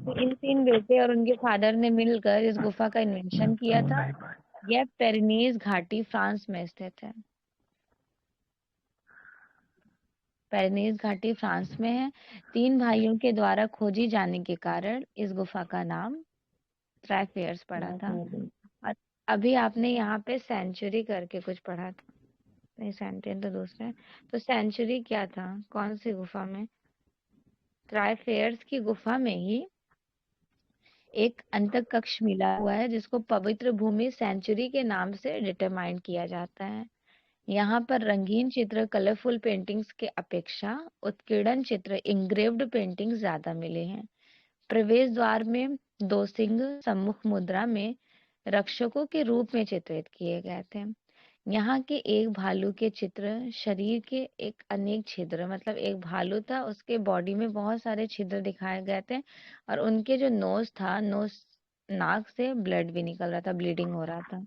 तो इन 3 बेटे और उनके फादर ने मिलकर इस गुफा का इन्वेंशन किया था। यह पेरिनीज घाटी फ्रांस में स्थित है। पेरिनीज घाटी फ्रांस में है। 3 भाइयों के द्वारा खोजी जाने के कारण इस गुफा का नाम ट्राइफेयर्स पड़ा था। और अभी आपने यहाँ पे सेंचुरी करके कुछ पढ़ा था, नहीं सेंटेन तो दूसरा है। तो सेंचुरी क्या था, कौन सी गुफा में, ट्राइफेयर्स की गुफा में ही एक अंतक कक्ष मिला हुआ है जिसको पवित्र भूमि सेंचुरी के नाम से डिटरमाइन किया जाता है। यहाँ पर रंगीन चित्र, कलरफुल पेंटिंग्स के अपेक्षा उत्कीर्णन चित्र, इंग्रेव्ड पेंटिंग्स ज्यादा मिले हैं। प्रवेश द्वार में 2 सिंह सम्मुख मुद्रा में रक्षकों के रूप में चित्रित किए गए थे। यहाँ के एक भालू के चित्र, शरीर के एक अनेक छिद्र, मतलब एक भालू था उसके बॉडी में बहुत सारे छिद्र दिखाए गए थे। और उनके जो नोज था, नोज, नाक से ब्लड भी निकल रहा था, ब्लीडिंग हो रहा था।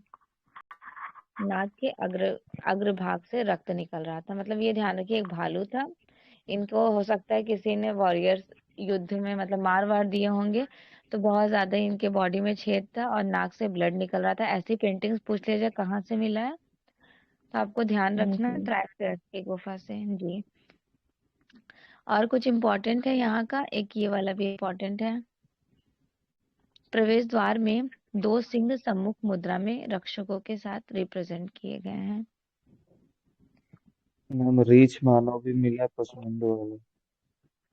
नाक के अग्रभाग से रक्त निकल रहा था। मतलब ये ध्यान रखिए, एक भालू था। इनको हो सकता है किसी ने वॉरियर्स युद्ध में मतलब मार वार दिए होंगे, तो बहुत ज्यादा इनके बॉडी में छेद था और नाक से ब्लड निकल रहा था। ऐसी पेंटिंग्स पूछ लीजिए कहाँ से मिला है, तो आपको ध्यान रखना है ट्राइफेयर्स की गुफा से जी। और कुछ इम्पोर्टेंट है यहाँ का, एक ये वाला भी इम्पोर्टेंट है। प्रवेश द्वार में 2 सिंह सम्मुख मुद्रा में रक्षकों के साथ रिप्रेजेंट किए गए हैं। नाम रीछ मानव भी मिला पसमंदो वाला।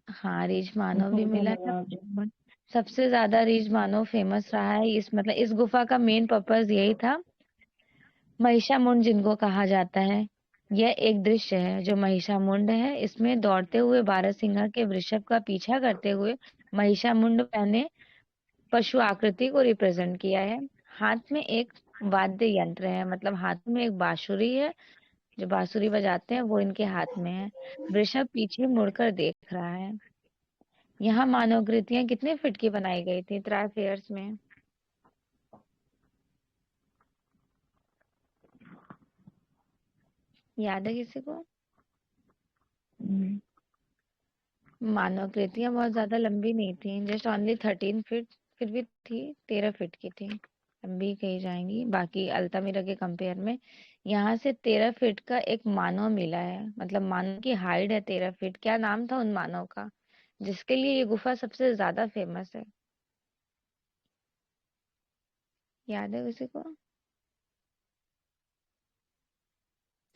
हाँ, रीछ मानव उसको भी पता मिला है। लगा के सबसे ज्यादा रीछ मानव फेमस रहा है। इस मतलब इस गुफा का मेन पर्पस यही था, महिषामुंड जिनको कहा जाता है। यह एक दृश्य है जो महिषामुंड है। इसमें दौड़ते हुए बारहसिंगा के वृषभ का पीछा करते हुए महिषामुंड ने पशु आकृति को रिप्रेजेंट किया है। हाथ में एक वाद्य यंत्र है, मतलब हाथ में एक बांसुरी है, जो बांसुरी बजाते हैं वो इनके हाथ में है। वृषभ पीछे मुड़कर देख रहा है। यहाँ मानवकृतियां कितने फीट की बनाई गई थी ट्राई फेयर्स में? याद है किसी को? हम्म, मानवकृतियां बहुत ज्यादा लंबी नहीं थी, जस्ट ओनली 13 फीट। फिर भी थी, 13 फीट की थी, लंबी कही जाएंगी। बाकी अल्तामिरा के कंपेयर में यहाँ से 13 फीट का एक मानव मिला है, मतलब मानव की हाइट है 13 फीट। क्या नाम था उन मानव का जिसके लिए ये गुफा सबसे ज्यादा फेमस है? याद है किसी को?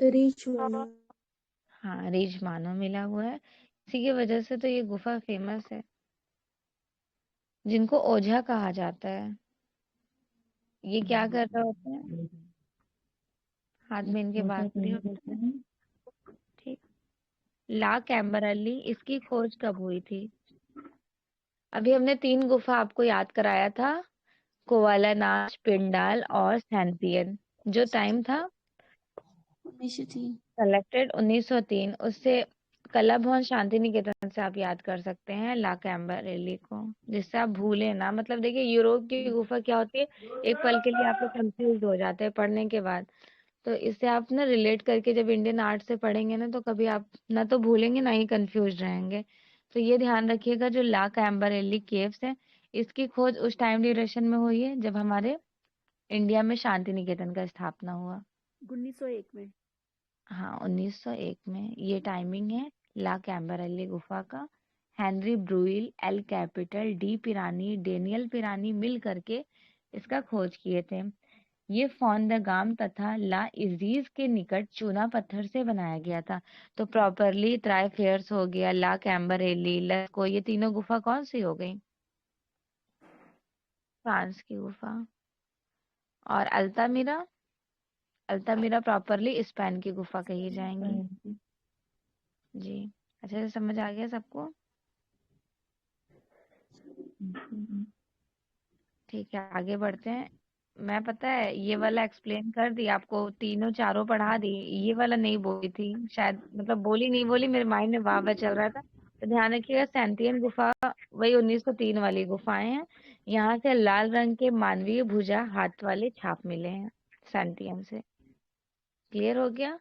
रीच माना। हाँ, रीछ मानव मिला हुआ है। इसी की वजह से तो ये गुफा फेमस है। जिनको ओझा कहा जाता है, ये क्या कर रहे होते हैं? हाथ में इनके सोचा बांसुरी पहले होता करते है। हैं। ठीक। ला कैम्बरली, इसकी खोज कब हुई थी? अभी हमने 3 गुफा आपको याद कराया था, कोवालानाच, पिंडाल और सैंतियन। जो टाइम था 1903। कलेक्टेड 1903, उससे कला भवन शांति निकेतन से आप याद कर सकते हैं ला कैम्बरली को, जिससे आप भूले ना। मतलब देखिए, यूरोप की गुफा क्या होती है, एक पल के लिए आप लोग कंफ्यूज हो जाते हैं पढ़ने के बाद। तो इससे आप ना रिलेट करके जब इंडियन आर्ट से पढ़ेंगे ना, तो कभी आप ना तो भूलेंगे ना ही कंफ्यूज रहेंगे। तो ये ध्यान रखिएगा, जो ला कैम्बरली केव्स है, इसकी खोज उस टाइम ड्यूरेशन में हुई है जब हमारे इंडिया में शांति निकेतन का स्थापना हुआ। 1901 में। हाँ, 1901 में ये टाइमिंग है ला कैम्बरली गुफा का। Henri Breuil, L Capitan, D Peyrony, Daniel Peyrony मिल करके इसका खोज किए थे। ये फॉन द गाम तथा ला इजीज के निकट चूना पत्थर से बनाया गया था। तो प्रॉपरली ट्राई फेयर्स हो गया, ला कैम्बरली, लस्को, ये तीनों गुफा कौन सी हो गई? फ्रांस की गुफा। और अल्तामिरा, अल्तामिरा प्रॉपरली स्पेन की गुफा कही जाएंगी। जी, अच्छे से समझ आ गया सबको? ठीक है, आगे बढ़ते हैं। मैं पता है ये वाला एक्सप्लेन कर दी आपको, तीनों चारों पढ़ा दी। ये वाला नहीं बोली थी शायद, मतलब बोली नहीं बोली, मेरे माइंड में वाह वाह चल रहा था। तो ध्यान रखिएगा, सैंतियन गुफा वही 1903 वाली गुफाएं हैं। यहाँ से लाल रंग के मानवीय भुजा हाथ वाले छाप मिले हैं सैंतियन से। क्लियर हो गया?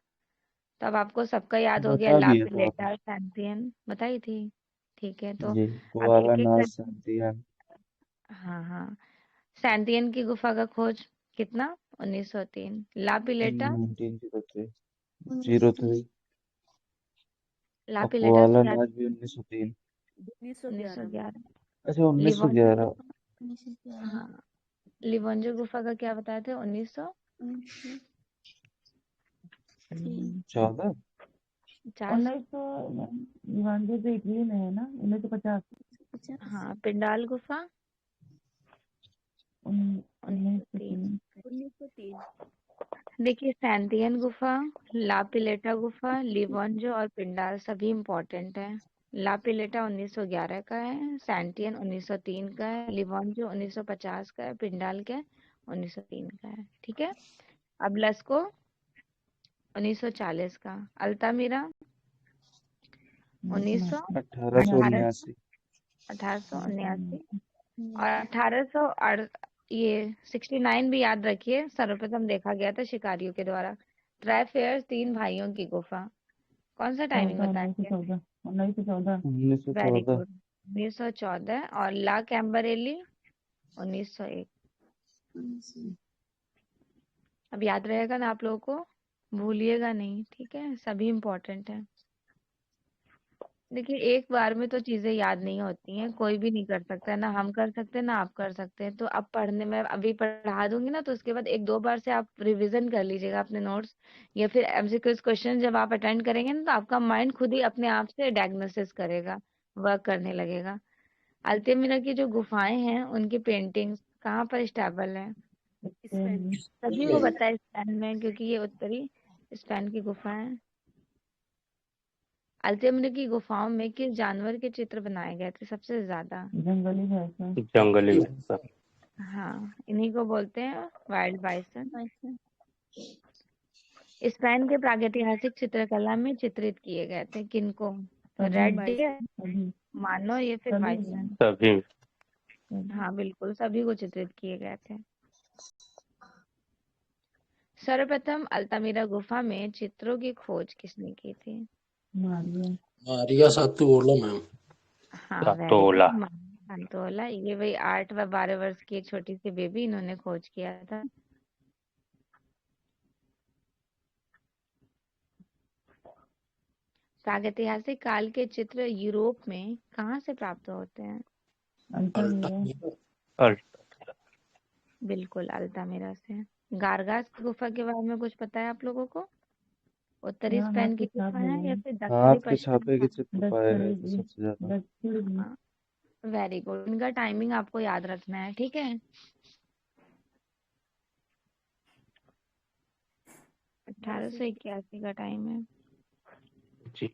तो अब आपको सबका याद हो गया, बता दिया था आपने। लापिलेटा, सैंतियन बताई थी। ठीक है, तो जी, अब कोआला एक एक नाच कर। शांतियान। हाँ हाँ, सैंतियन की गुफा का खोज कितना? 1903। लापिलेटा, 1903। 1903। 03। और लापिलेटा कोआला क्या? नाच भी 1903। 1911 में। 1911। अच्छा, लिवोंजो 1911। गुफा, हाँ, लिवोंजो गुफा का क्या बताए थे? 1903। 14। 1950। 1992 तो इटली में है ना, 1950। हाँ, पिंडाल गुफा 1903। 1903। 1903। देखिए, सैंतियन गुफा, लापिलेटा गुफा, लिवोंजो और पिंडाल सभी इम्पोर्टेंट है। लापिलेटा 1911 का है, सैंटियन 1903 का है, लिवोंजो 1950 का है, पिंडाल क्या है? 1903 का है। ठीक है। अब लस्को 1940 का, अल्तामिरा 1900, 1879। 1879 और 1800 ये 69 भी याद रखिए, सर्वप्रथम देखा गया था शिकारियों के द्वारा। ट्राई फेयर 3 भाइयों की गुफा, कौन सा टाइमिंग 14, बताएंगे? 1914, 1914। वेरी 1914। गुड, 1914। और ला कैम्बरेली 1901। अब याद रहेगा ना आप लोगों को, भूलिएगा नहीं, ठीक है? सभी इम्पोर्टेंट है। देखिए एक बार में तो चीजें याद नहीं होती हैं, कोई भी नहीं कर सकता है, ना हम कर सकते हैं ना आप कर सकते हैं। तो अब पढ़ने में अभी पढ़ा दूंगी ना, तो उसके बाद एक दो बार से आप रिवीजन कर लीजिएगा अपने नोट्स, या फिर एमसीक्यूज क्वेश्चन जब आप अटेंड करेंगे ना, तो आपका माइंड खुद ही अपने आप से डायग्नोसिस करेगा, वर्क करने लगेगा। अल्तामिरा की जो गुफाएं हैं उनकी पेंटिंग्स कहाँ पर स्टेबल है? स्पेन में। सभी को बताया स्पेन में, क्योंकि ये उत्तरी स्पेन की गुफा है। अल्तामिरा की गुफाओं में किस जानवर के चित्र बनाए गए थे सबसे ज्यादा? जंगली भैंसा। जंगली भैंसा। हाँ, इन्हीं को बोलते हैं वाइल्ड बाइसन। स्पेन के प्रागैतिहासिक चित्रकला में चित्रित किए गए थे किनको? सभी रेड बाइस डियर, सभी मानो, या फिर सभी बाइसन? सभी। सभी हाँ बिल्कुल, सभी को चित्रित किए गए थे। सर्वप्रथम अल्तामिरा गुफा में चित्रों की खोज किसने की थी? मारिया। मारिया सातोला मैम। हाँ वेरी सातोला। गुड, संतोला। ये वही 8 व 12 वर्ष की एक छोटी सी बेबी, इन्होंने खोज किया था। प्रागैतिहासिक काल के चित्र यूरोप में कहाँ से प्राप्त होते हैं? अल्तामिरा। और बिल्कुल अल्तामिरा से। गारगास की गुफा के बारे में कुछ पता है आप लोगों को? उत्तरी यहाँ हाथ स्पेन के की छाप गुफा है मिले या हैं। फिर हाथ दक्षिणी के पश्चिमी छापे के गुफा? चित्र पाए गए दक्षिणी थे भी सबसे ज्यादा। दक्षिण भी। हाँ वेरी गुड, इनका टाइमिंग आपको याद रखना है, ठीक है। 1881 का टाइम है। जी।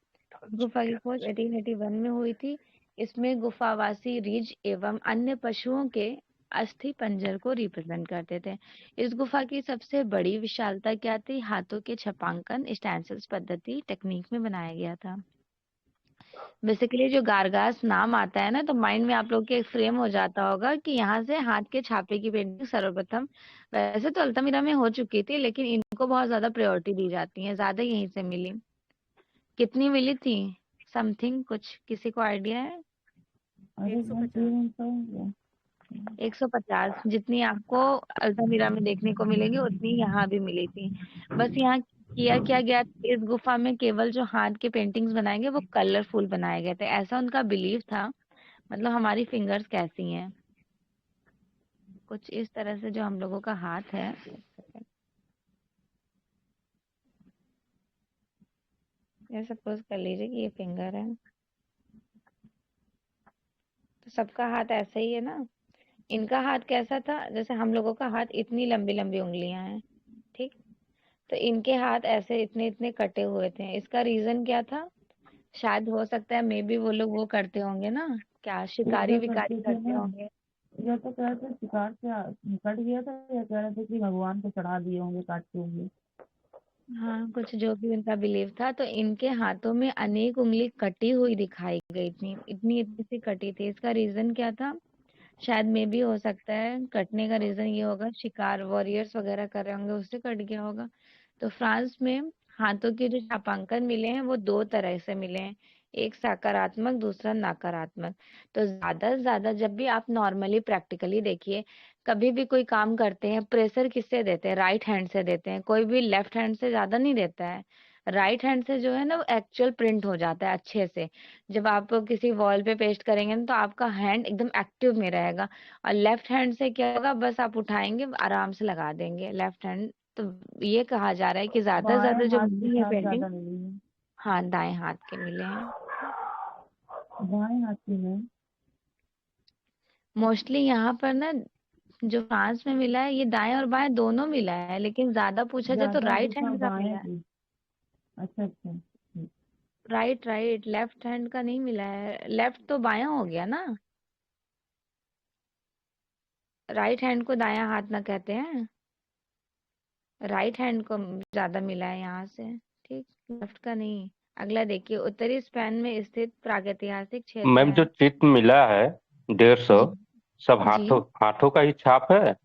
गुफा की खोज 1881 में हुई थी। इसमें गुफावासी रिज एवं अन्य पशुओं के अस्थि पंजर को रिप्रेजेंट करते थे। इस गुफा की सबसे बड़ी विशालता क्या थी? हाथों के छपांकन स्टेंसिल्स पद्धति टेक्निक में बनाया गया था। बेसिकली जो गारगास नाम आता है ना, तो माइंड में आप लोग के एक फ्रेम हो जाता होगा कि यहाँ से हाथ के छापे की पेंटिंग सर्वप्रथम, वैसे तो अल्तामिरा में हो चुकी थी, लेकिन इनको बहुत ज्यादा प्रायोरिटी दी जाती है, ज्यादा यहीं से मिली। कितनी मिली थी? समथिंग कुछ किसी को आइडिया है? अरे 150। 150 जितनी आपको अल्तामिरा में देखने को मिलेगी उतनी यहाँ भी मिली थी। बस यहाँ किया क्या गया, इस गुफा में केवल जो हाथ के पेंटिंग्स बनाए गए वो कलरफुल बनाए गए थे, ऐसा उनका बिलीव था। मतलब हमारी फिंगर्स कैसी हैं, कुछ इस तरह से जो हम लोगों का हाथ है। ये सपोज कर लीजिए कि ये फिंगर है, तो सबका हाथ ऐसा ही है ना। इनका हाथ कैसा था? जैसे हम लोगों का हाथ इतनी लंबी लंबी उंगलियां हैं, ठीक। तो इनके हाथ ऐसे इतने इतने कटे हुए थे। इसका रीजन क्या था? शायद हो सकता है मे बी वो लोग वो करते होंगे ना, क्या शिकारी पूजा विकारी करते थे करते ना। होंगे। या तो कह रहे थे शिकार से कट गया था, या कह रहे थे कि भगवान को चढ़ा दिए होंगे काट के होंगे। हाँ कुछ जो भी उनका बिलीव था, तो इनके हाथों में अनेक उंगली कटी हुई दिखाई गई थी, इतनी इतनी सी कटी थी। इसका रीजन क्या था? शायद मे भी हो सकता है कटने का रीजन ये होगा, शिकार वॉरियर्स वगैरह कर रहे होंगे, उससे कट गया होगा। तो फ्रांस में हाथों के जो छापांकन मिले हैं वो दो तरह से मिले हैं, एक सकारात्मक दूसरा नकारात्मक। तो ज्यादा से ज्यादा जब भी आप नॉर्मली प्रैक्टिकली देखिए, कभी भी कोई काम करते हैं प्रेशर किससे देते हैं? राइट हैंड से देते हैं, कोई भी लेफ्ट हैंड से ज्यादा नहीं देता है। राइट हैंड से जो है ना वो एक्चुअल प्रिंट हो जाता है अच्छे से। जब आप किसी वॉल पे पेस्ट करेंगे ना, तो आपका हैंड एकदम एक्टिव में रहेगा। और लेफ्ट हैंड से क्या होगा, बस आप उठाएंगे आराम से लगा देंगे लेफ्ट हैंड। तो ये कहा जा रहा है कि ज्यादा से बाएं ज्यादा जो हाथ की मिली है छाप पेंटिंग, ज्यादा मिली है। हाँ दाएं हाथ के मिले हैं। बाएं हाथ की है। मोस्टली यहाँ पर ना जो फ्रांस में मिला है ये दाएं और बाएं दोनों मिला है, लेकिन ज्यादा पूछा जाए तो ज्यादा राइट गुफा हैंड का बाएं मिला है। की। अच्छा अच्छा। राइट राइट, लेफ्ट हैंड का नहीं मिला है। लेफ्ट तो बायां हो गया ना, राइट हैंड को दायां हाथ ना कहते हैं। राइट हैंड को ज्यादा मिला है यहाँ से, ठीक, लेफ्ट का नहीं। अगला देखिए, उत्तरी स्पेन में स्थित प्रागैतिहासिक क्षेत्र मैम जो है। चित्र मिला है 150, जी सब जी। हाथों हाथों का ही छाप है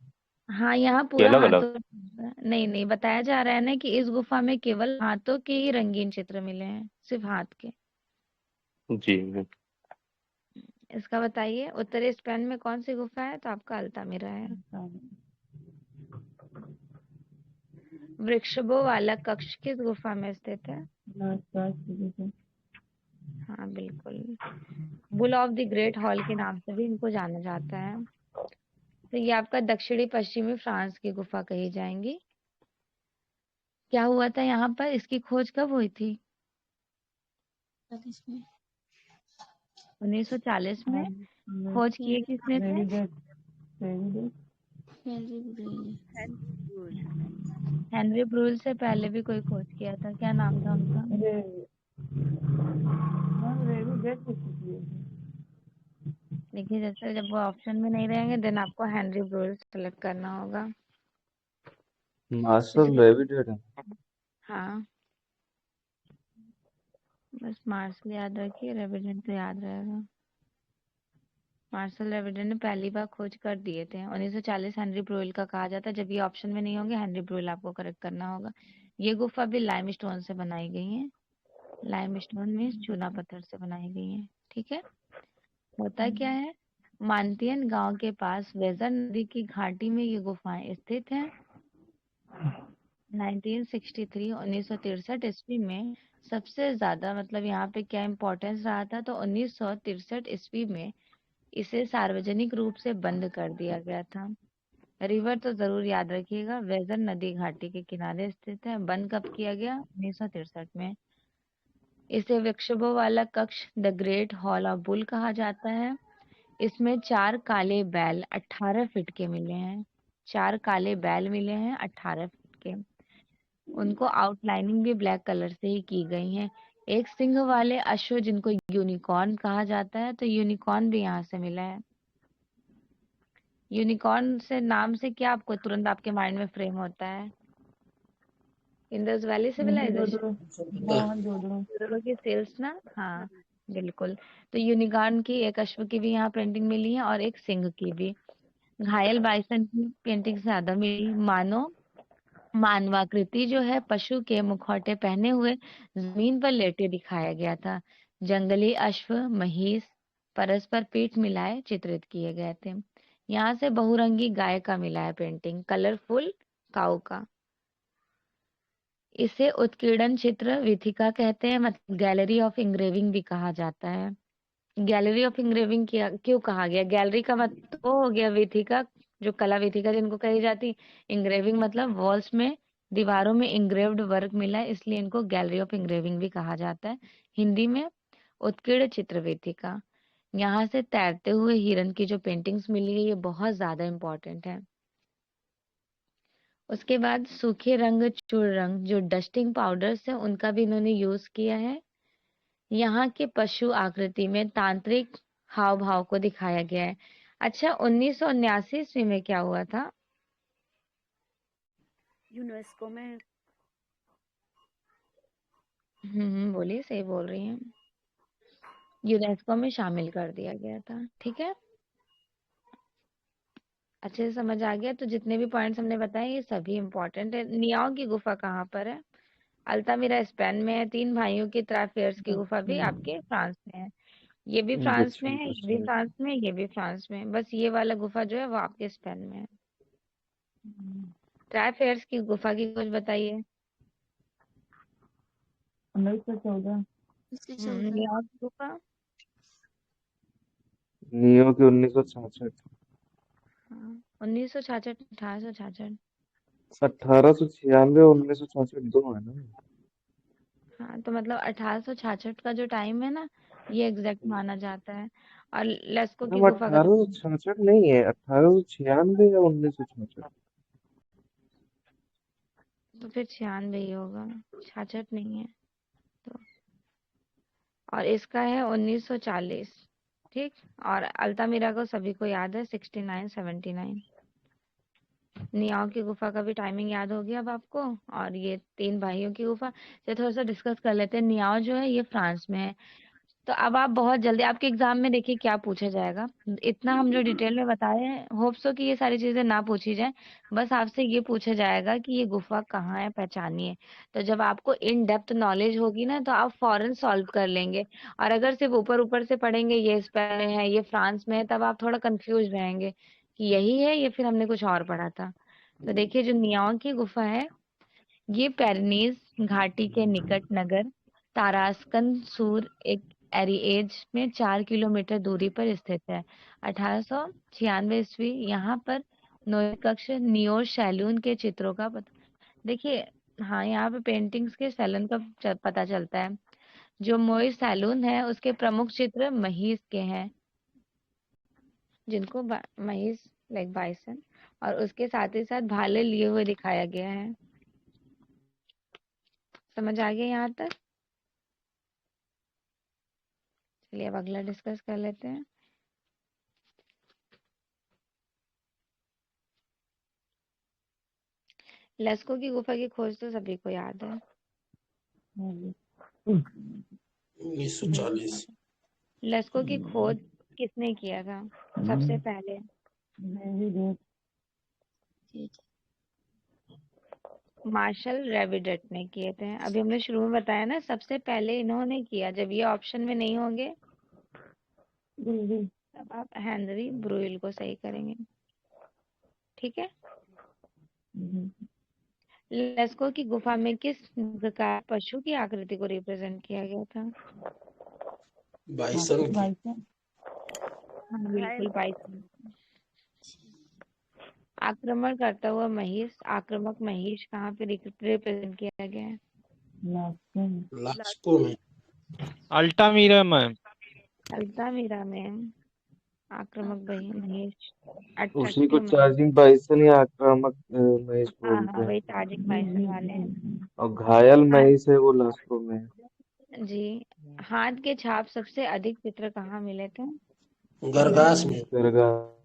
हाँ यहाँ कि पूरा अलग अलग? हाथों, नहीं नहीं, बताया जा रहा है ना कि इस गुफा में केवल हाथों के ही रंगीन चित्र मिले हैं, सिर्फ हाथ के। जी मैम। इसका बताइए, उत्तरी स्पेन में कौन सी गुफा है? तो आपका अल्तामिरा है। वृक्षों वाला कक्ष किस गुफा में स्थित है? नमस्कार। हाँ बिल्कुल, bull of the great hall के नाम से भी इनको जाना जाता है। तो ये आपका दक्षिणी पश्चिमी फ्रांस की गुफा कही जाएंगी। क्या हुआ था यहाँ पर, इसकी खोज कब हुई थी? 1940 में। खोज किए किसने थे? हेनरी ब्रूल से पहले भी कोई खोज किया था, क्या नाम था उनका? देखिए जैसे जब वो ऑप्शन में नहीं रहेंगे देन आपको हेनरी ब्रूल सेलेक्ट करना होगा। मार्शल लेविडेट है। हाँ बस मार्शल याद रखिए, रेविडेंट तो याद रहेगा। मार्शल रेविडेंट ने पहली बार खोज कर दिए थे 1940। हेनरी ब्रूल का कहा जाता है। जब ये ऑप्शन में नहीं होंगे हेनरी ब्रूल आपको करेक्ट करना होगा। ये गुफा भी लाइम स्टोन से बनाई गई है। लाइम स्टोन में चूना पत्थर से बनाई गई है। ठीक है, होता क्या है, मानतियन गांव के पास वेजर नदी की घाटी में ये गुफाएं स्थित हैं। 1963 ईस्वी में सबसे ज्यादा मतलब यहाँ पे क्या इम्पोर्टेंस रहा था, तो 1963 ईस्वी में इसे सार्वजनिक रूप से बंद कर दिया गया था। रिवर तो जरूर याद रखिएगा, वेजर नदी घाटी के किनारे स्थित है। बंद कब किया गया? 1963 में। इसे वृक्षों वाला कक्ष the great hall of bull कहा जाता है। इसमें 4 काले बैल 18 फीट के मिले हैं। 4 काले बैल मिले हैं 18 फीट के। उनको आउटलाइनिंग भी ब्लैक कलर से ही की गई है। एक सिंह वाले अश्व जिनको यूनिकॉर्न कहा जाता है, तो यूनिकॉर्न भी यहाँ से मिला है। यूनिकॉर्न से नाम से क्या आपको तुरंत आपके माइंड में फ्रेम होता है? इंडस वैली सिविलाइजेशन, जोड़ों की सेल्स ना। हाँ बिल्कुल। तो यूनिकॉर्न की एक अश्व की भी यहाँ पेंटिंग मिली है और एक सिंह की भी। घायल बाइसन की पेंटिंग ज्यादा मिली। मानवाकृति जो है पशु के मुखौटे पहने हुए जमीन पर लेटे दिखाया गया था। जंगली अश्व महिष परस्पर पीठ मिलाए चित्रित किए गए थे। यहाँ से बहुरंगी गाय का मिला है पेंटिंग, कलरफुल काऊ का। इसे उत्कीर्णन चित्र विथिका कहते हैं, मतलब गैलरी ऑफ इंग्रेविंग भी कहा जाता है। गैलरी ऑफ इंग्रेविंग क्यों कहा गया? गैलरी का मतलब तो हो गया विथिका, जो कला विथिका जिनको कही जाती। इंग्रेविंग मतलब वॉल्स में, दीवारों में इंग्रेव्ड वर्क मिला है, इसलिए इनको गैलरी ऑफ इंग्रेविंग भी कहा जाता है। हिंदी में उत्कीर्ण चित्र विथिका। यहाँ से तैरते हुए हिरन की जो पेंटिंग्स मिली है ये बहुत ज्यादा इम्पोर्टेंट है। उसके बाद सूखे रंग चूर रंग जो डस्टिंग पाउडर्स है उनका भी इन्होंने यूज किया है। यहाँ के पशु आकृति में तांत्रिक हाव भाव को दिखाया गया है। अच्छा 1979 ईस्वी में क्या हुआ था? यूनेस्को में बोलिए, सही बोल रही हैं, यूनेस्को में शामिल कर दिया गया था। ठीक है, अच्छे से समझ आ गया। तो जितने भी पॉइंट्स हमने बताए ये सभी इम्पोर्टेंट है। नियाओ की गुफा कहाँ पर है? अल्तामिरा स्पेन में है। 3 भाइयों की त्राफेर्स की गुफा भी आपके फ्रांस में है। ये भी फ्रांस में दक्षिण है, ये भी पश्चिम। फ्रांस में, ये भी फ्रांस में है। बस ये वाला गुफा जो है वो आपके स्पेन में है। त्राफेर्स की गुफा की कुछ बताइए। 1914। नियाओ की गुफा नियो की 1966। 1966, 1866। 1896 1966 दो है ना। हाँ तो मतलब 1866 का जो टाइम है ना ये एग्जैक्ट माना जाता है। और लेस्को की मैम गुफा का तो 1866 नहीं है, 1896 या 1966। फिर 96 ही होगा, 66 नहीं है तो। और इसका है 1940। ठीक, और अल्तामिरा को सभी को याद है 69 79। नियाओ की गुफा का भी टाइमिंग याद हो गया अब आपको। और ये 3 भाइयों की गुफा से थोड़ा सा डिस्कस कर लेते हैं। नियाओ जो है ये फ्रांस में है। तो अब आप बहुत जल्दी आपके एग्जाम में देखिए क्या पूछा जाएगा। इतना हम जो डिटेल में बताए हैं होप सो कि ये सारी चीजें ना पूछी जाए। बस आपसे ये पूछा जाएगा कि ये गुफा कहाँ है, पहचानिए। तो जब आपको इन डेप्थ नॉलेज होगी ना तो आप फौरन सॉल्व कर लेंगे। और अगर सिर्फ ऊपर ऊपर से पढ़ेंगे ये स्पेन में है ये फ्रांस में है तब आप थोड़ा कंफ्यूज रहेंगे कि यही है या फिर हमने कुछ और पढ़ा था। तो देखिए जो नियाओ की गुफा है ये पेरिनीज घाटी के निकट नगर तारास्कन सूर एक एरिएज में 4 किलोमीटर दूरी पर स्थित है। 1896 ईस्वी यहाँ पर नोए कक्ष नियोर सैलून के चित्रों का देखिए, हाँ यहाँ पे पेंटिंग्स के सैलून का पता चलता है। जो मोई सैलून है उसके प्रमुख चित्र महिष के हैं, जिनको महिष लाइक बाइसन, और उसके साथ ही साथ भाले लिए हुए दिखाया गया है। समझ आ गया यहाँ तक? चलिए अब अगला डिस्कस कर लेते हैं। लेस्को की गुफा की खोज तो सभी को याद है। 1940। लेस्को की खोज किसने किया था सबसे पहले? मार्शल रेविडेट ने किए थे। अभी हमने शुरू में बताया ना, सबसे पहले इन्होंने किया। जब ये ऑप्शन में नहीं होंगे तब आप हेनरी ब्रुइल को सही करेंगे, ठीक है। लेस्को की गुफा में किस प्रकार पशु की आकृति को रिप्रेजेंट किया गया था? बाइसन की। हाँ बिल्कुल, बाइसन। आक्रमण करता हुआ महिष, आक्रामक महिष कहाँ पे रिप्रेजेंट किया गया है? लास्को में। Altamira ma'am. अल्तामीरा में आक्रामक महिष, उसी को अट्रैक्टिव महिष। चार्जिंग बाइसन या आक्रामक महिष हाँ बोलते हाँ, हैं। वही चार्जिंग बाइसन वाले हैं। और घायल हाँ महिष है वो लास्को में है। जी। हाथ के छाप सबसे अधिक चित्र कहाँ मिले थे? गरगास में। गरगा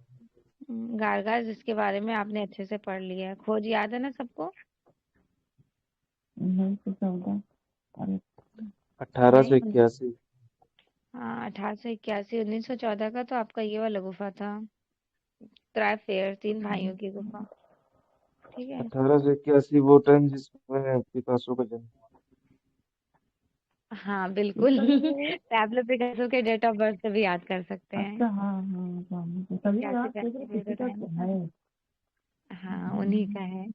गारगार, जिसके बारे में आपने अच्छे से पढ़ लिया है। खोज याद है ना सबको? 1881। हाँ 1881। 1914 का तो आपका ये वाला गुफा था, त्राफेयर, 3 भाइयों की गुफा, ठीक है। 1881 वो टाइम जिसमें पिकासो का जन्म। हाँ बिल्कुल। पैब्लो पिकासो के डेट ऑफ बर्थ से भी याद कर सकते हैं। अच्छा हाँ हाँ, तभी याद कर रही किसी किसी का टाइम तो था। है। हाँ उन्हीं का है।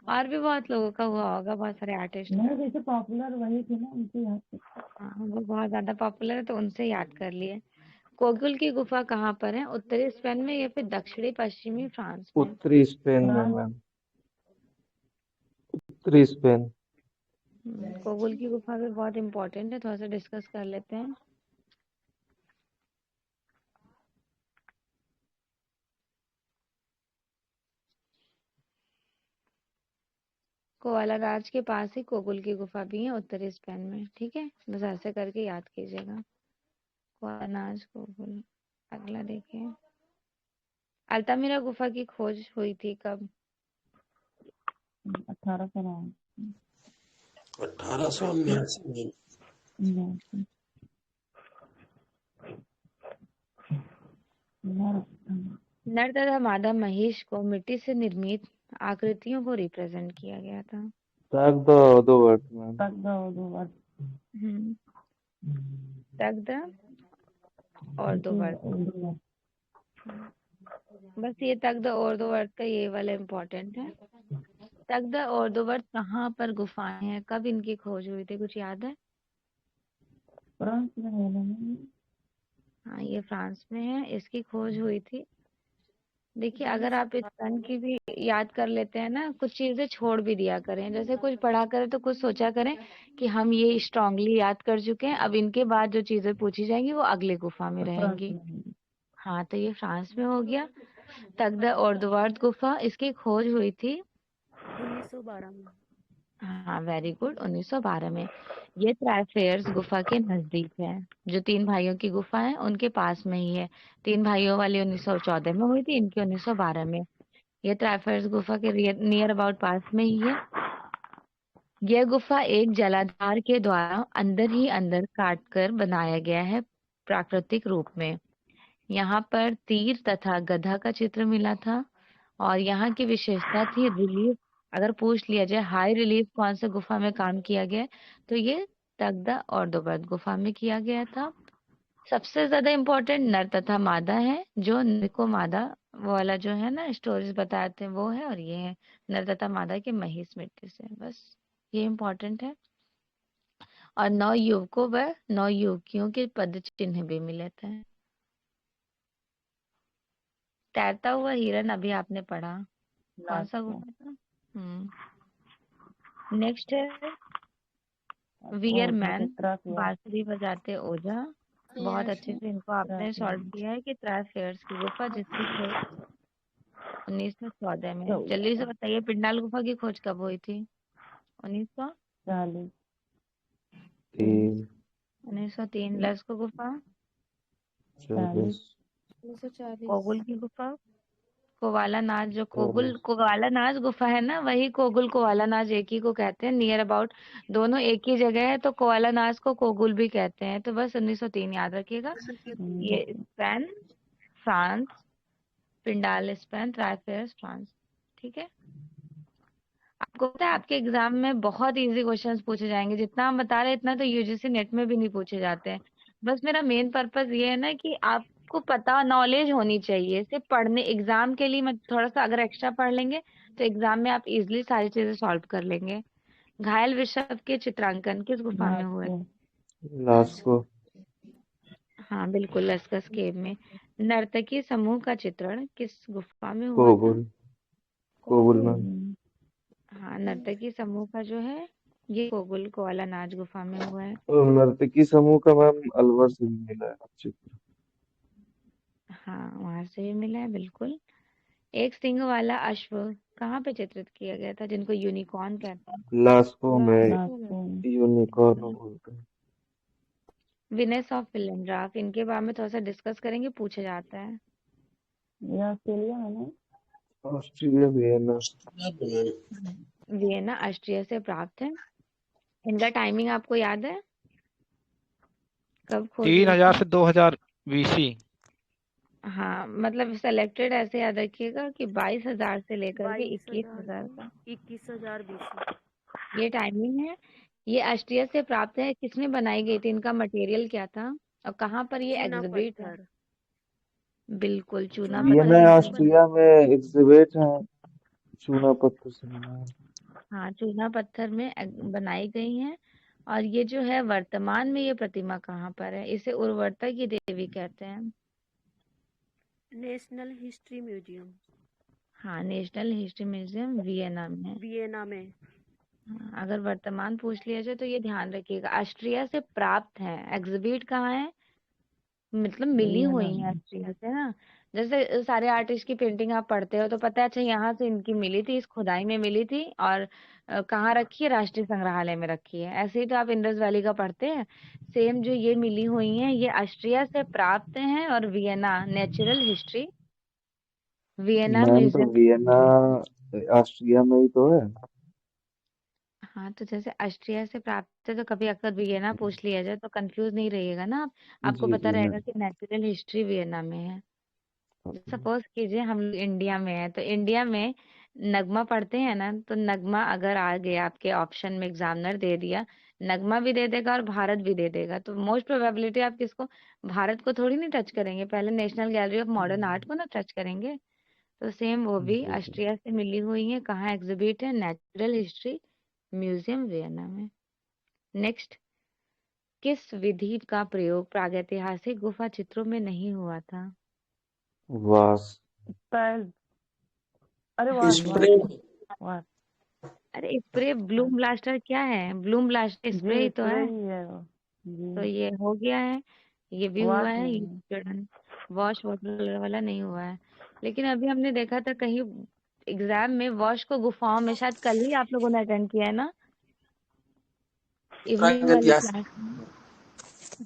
और भी बहुत लोगों का हुआ होगा, बहुत सारे आर्टिस्ट नहीं का। जैसे पॉपुलर वही थे ना, उनसे याद कर। हाँ वो बहुत ज्यादा पॉपुलर है तो उनसे याद कर लिए। कोकुल की गुफा कहाँ पर है? उत्तरी स्पेन में या फिर दक्षिणी पश्चिमी फ्रांस में? उत्तरी स्पेन में मैम, उत्तरी स्पेन। कोकुल की गुफा भी बहुत इम्पोर्टेंट है, थोड़ा सा डिस्कस कर लेते हैं। कोआला राज के पास ही कोकुल की गुफा भी है, उत्तरी स्पेन में, ठीक है। बस ऐसे करके याद कीजिएगा। कोआला राज, कोकुल। अगला देखिए, अल्तामिरा गुफा की खोज हुई थी कब? 1879 में। नर तथा मादा महिष को मिट्टी से निर्मित आकृतियों को रिप्रेजेंट किया गया था। तक दो वर्ड मैम। तगदा और दो वर्ड, बस ये तगदा और दो वर्ड का ये वाला इम्पोर्टेंट है। तगदा और दो वर्ड कहाँ पर गुफाएं हैं, कब इनकी खोज हुई थी, कुछ याद है? फ्रांस में है ना? हाँ ये फ्रांस में है, इसकी खोज हुई थी। देखिए अगर आप इस सन की भी याद कर लेते हैं ना, कुछ चीजें छोड़ भी दिया करें। जैसे कुछ पढ़ा करें तो कुछ सोचा करें कि हम ये स्ट्रांगली याद कर चुके हैं, अब इनके बाद जो चीजें पूछी जाएंगी वो अगले गुफा में रहेंगी। हाँ तो ये फ्रांस में हो गया। तगदा ओर्दवार्द गुफा, इसकी खोज हुई थी 1912 में। हाँ वेरी गुड, 1912 में। ये त्राफेयर्स गुफा के नजदीक है। जो 3 भाइयों की गुफा है उनके पास में ही है। 3 भाइयों वाली 1914 में हुई थी, इनकी 1912 में। ये त्राफेयर्स गुफा के नियर अबाउट पास में ही है। यह गुफा एक जलाधार के द्वारा अंदर ही अंदर काटकर बनाया गया है, प्राकृतिक रूप में। यहाँ पर तीर तथा गधा का चित्र मिला था। और यहाँ की विशेषता थी रिलीफ। अगर पूछ लिया जाए हाई रिलीफ कौन से गुफा में काम किया गया है, तो ये तगदा और दोबर्द गुफा में किया गया था। सबसे ज्यादा इम्पोर्टेंट नर तथा मादा है। जो नर को मादा वो वाला जो है ना स्टोरीज बताते हैं वो है, और ये है नर तथा मादा के महिष मिट्टी से। बस ये इम्पोर्टेंट है। और 9 युवकों व 9 युवकियों के पद चिन्ह भी मिले थे। तैरता हुआ हिरन अभी आपने पढ़ा, कौन सा लास्ट गुफा था? नेक्स्ट है वियर मैन, बांसुरी बजाते ओझा। बहुत अच्छे से इनको आपने सॉल्व किया है कि त्राफेयर्स की गुफा जिसकी खोज 1914 में। जल्दी से बताइए पिंडाल गुफा की खोज कब हुई थी? 1903। 1903। लस्को गुफा, 40 कोगुल की गुफा, कोवाला नाच, जो कोवाला नाच गुफा है ना, वही कोगुल कोवाला नाच एक ही को कहते हैं। नियर अबाउट दोनों एक ही जगह है, तो कोवाला नाच को कोगुल भी कहते हैं। तो बस 1903 याद रखिएगा। ये स्पेन, फ्रांस, पिंडाल स्पेन, त्राफेयर्स फ्रांस। ठीक है, आपको पता है आपके एग्जाम में बहुत इजी क्वेश्चंस पूछे जाएंगे। जितना हम बता रहे हैं इतना तो यूजीसी नेट में भी नहीं पूछे जाते हैं। बस मेरा मेन पर्पस ये है ना कि आपको पता नॉलेज होनी चाहिए। सिर्फ पढ़ने एग्जाम के लिए मैं थोड़ा सा अगर एक्स्ट्रा पढ़ लेंगे तो एग्जाम में आप इजिली सारी चीजें सॉल्व कर लेंगे। घायल वृषभ के चित्रांकन किस गुफा में हुए? लास्को हाँ बिल्कुल, लस्कस केव में। नर्तकी समूह का चित्रण किस गुफा में हुआ था? कोबुल में। हाँ, नर्तकी समूह का जो है ये कोगुल कोवाला नाच गुफा में हुआ है। नर्तकी समूह का मैम अलवर से भी मिला है चित्र। हाँ, वहां से भी मिला है बिल्कुल। एक सिंह वाला अश्व कहाँ पे चित्रित किया गया था, जिनको यूनिकॉर्न कहते हैं? लास्को में यूनिकॉर्न बोलते हैं। विनेस ऑफ विलेंड्राफ, इनके बारे में थोड़ा सा डिस्कस करेंगे, पूछा जाता है। ऑस्ट्रेलिया है ना? Australia Vienna. वियना ऑस्ट्रिया से प्राप्त है। इनका टाइमिंग आपको याद है, कब खोज हुई 3000 थी? से 2000 BC। हाँ मतलब सेलेक्टेड ऐसे याद रखिएगा कि 22,000 से लेकर के 21,000 का 21,000 BC। ये टाइमिंग है। ये ऑस्ट्रिया से प्राप्त है। किसमें बनाई गई थी, इनका मटेरियल क्या था और कहाँ पर ये चूना एग्जिबिट है? पत्थर। बिल्कुल, चूना वियना पत्थर। ऑस्ट्रिया में एग्जिबिट है, चूना पत्थर से बना है। हाँ, चूना पत्थर में बनाई गई है। और ये जो है वर्तमान में ये प्रतिमा कहाँ पर है? इसे उर्वरता की देवी कहते हैं। National history museum. हाँ, नेशनल हिस्ट्री म्यूजियम वियना में है। वियना में। हाँ, अगर वर्तमान पूछ लिया जाए तो ये ध्यान रखिएगा ऑस्ट्रिया से प्राप्त है। एग्जिबिट कहाँ है, मतलब मिली हुई है ऑस्ट्रिया से ना। जैसे सारे आर्टिस्ट की पेंटिंग आप पढ़ते हो तो पता है अच्छा यहाँ से इनकी मिली थी, इस खुदाई में मिली थी और कहाँ रखी है, राष्ट्रीय संग्रहालय में रखी है। ऐसे ही तो आप इंडस वैली का पढ़ते हैं। सेम जो ये मिली हुई है ये ऑस्ट्रिया से प्राप्त हैं। और Vienna natural history Vienna ma'am तो म्यूजियम। वियना ऑस्ट्रिया में ही तो है। हाँ, तो जैसे ऑस्ट्रिया से प्राप्त है तो कभी अगर वियना पूछ लिया जाए तो कंफ्यूज नहीं रहिएगा ना आप। आपको जी पता जी रहेगा मैम। कि नेचुरल हिस्ट्री वियना में है। सपोज कीजिए हम लोग इंडिया में है तो इंडिया में नगमा पढ़ते हैं ना, तो नगमा अगर आ गया आपके ऑप्शन में, एग्जामिनर दे दिया, नगमा भी दे देगा और भारत भी दे देगा, तो मोस्ट प्रोबेबिलिटी आप किसको, भारत को थोड़ी नहीं टच करेंगे, पहले national gallery of modern art को ना टच करेंगे। तो सेम वो भी जी जी। ऑस्ट्रिया से मिली हुई है। कहाँ एग्जिबिट है? नेचुरल हिस्ट्री म्यूजियम वियना में। नेक्स्ट, किस विधि का प्रयोग प्रागैतिहासिक गुफा चित्रों में नहीं हुआ था? वास टाइल। अरे वाह स्प्रे। वाह। अरे स्प्रे, ब्लूम ब्लास्टर क्या है? ब्लूम ब्लास्टर स्प्रे ही तो स्प्रे है। ही है वो। जी। तो ये हो गया है, ये भी हुआ वाश है। नहीं ये है। चढ़न वॉश वाटर कलर वाला नहीं हुआ है। लेकिन अभी हमने देखा था कहीं एग्जाम में वॉश को गुफाओं में, शायद कल ही आप लोगों ने अटेंड किया है ना इवनिंग वाली प्रागैतिहासिक। क्लास में।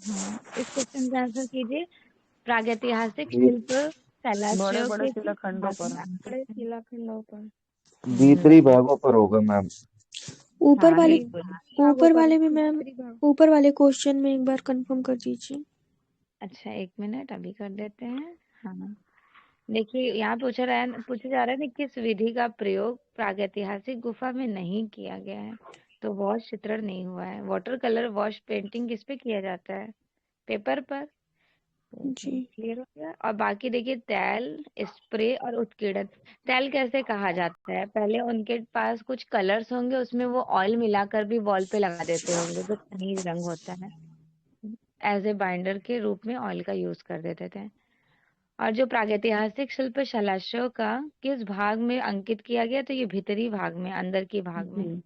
हाँ, इस क्वेश्चन का आंसर कीजिए। प्रागैतिहासिक भी, शिल्प बड़े शैलाश्रयों बड़े के शिलाखंडों पर। बड़े शिलाखंडों पर। भीतरी भागों पर होगा मैम। ऊपर हाँ वाले बिल्कुल। ऊपर वाले में मैम, ऊपर वाले क्वेश्चन में एक बार कंफर्म कर दीजिए। अच्छा, 1 मिनट अभी कर देते हैं। हाँ, देखिए यहाँ पूछा जा रहा है ना किस विधि का प्रयोग प्रागैतिहासिक गुफा में नहीं किया गया है। तो वॉश चित्रण नहीं हुआ है। वाटर कलर वॉश पेंटिंग किस पे किया जाता है? पेपर पर। जी क्लियर हो गया। और बाकी देखिए तैल, स्प्रे और उत्कीर्णन। तैल कैसे कहा जाता है? पहले उनके पास कुछ कलर्स होंगे, उसमें वो ऑयल मिलाकर भी वॉल पे लगा देते होंगे, जो खनिज रंग होता है, एज ए बाइंडर के रूप में ऑयल का यूज कर देते थे। और जो प्रागैतिहासिक शिल्प शैलाश्यों का किस भाग में अंकित किया गया? तो ये भीतरी भाग में, अंदर की भाग में। जी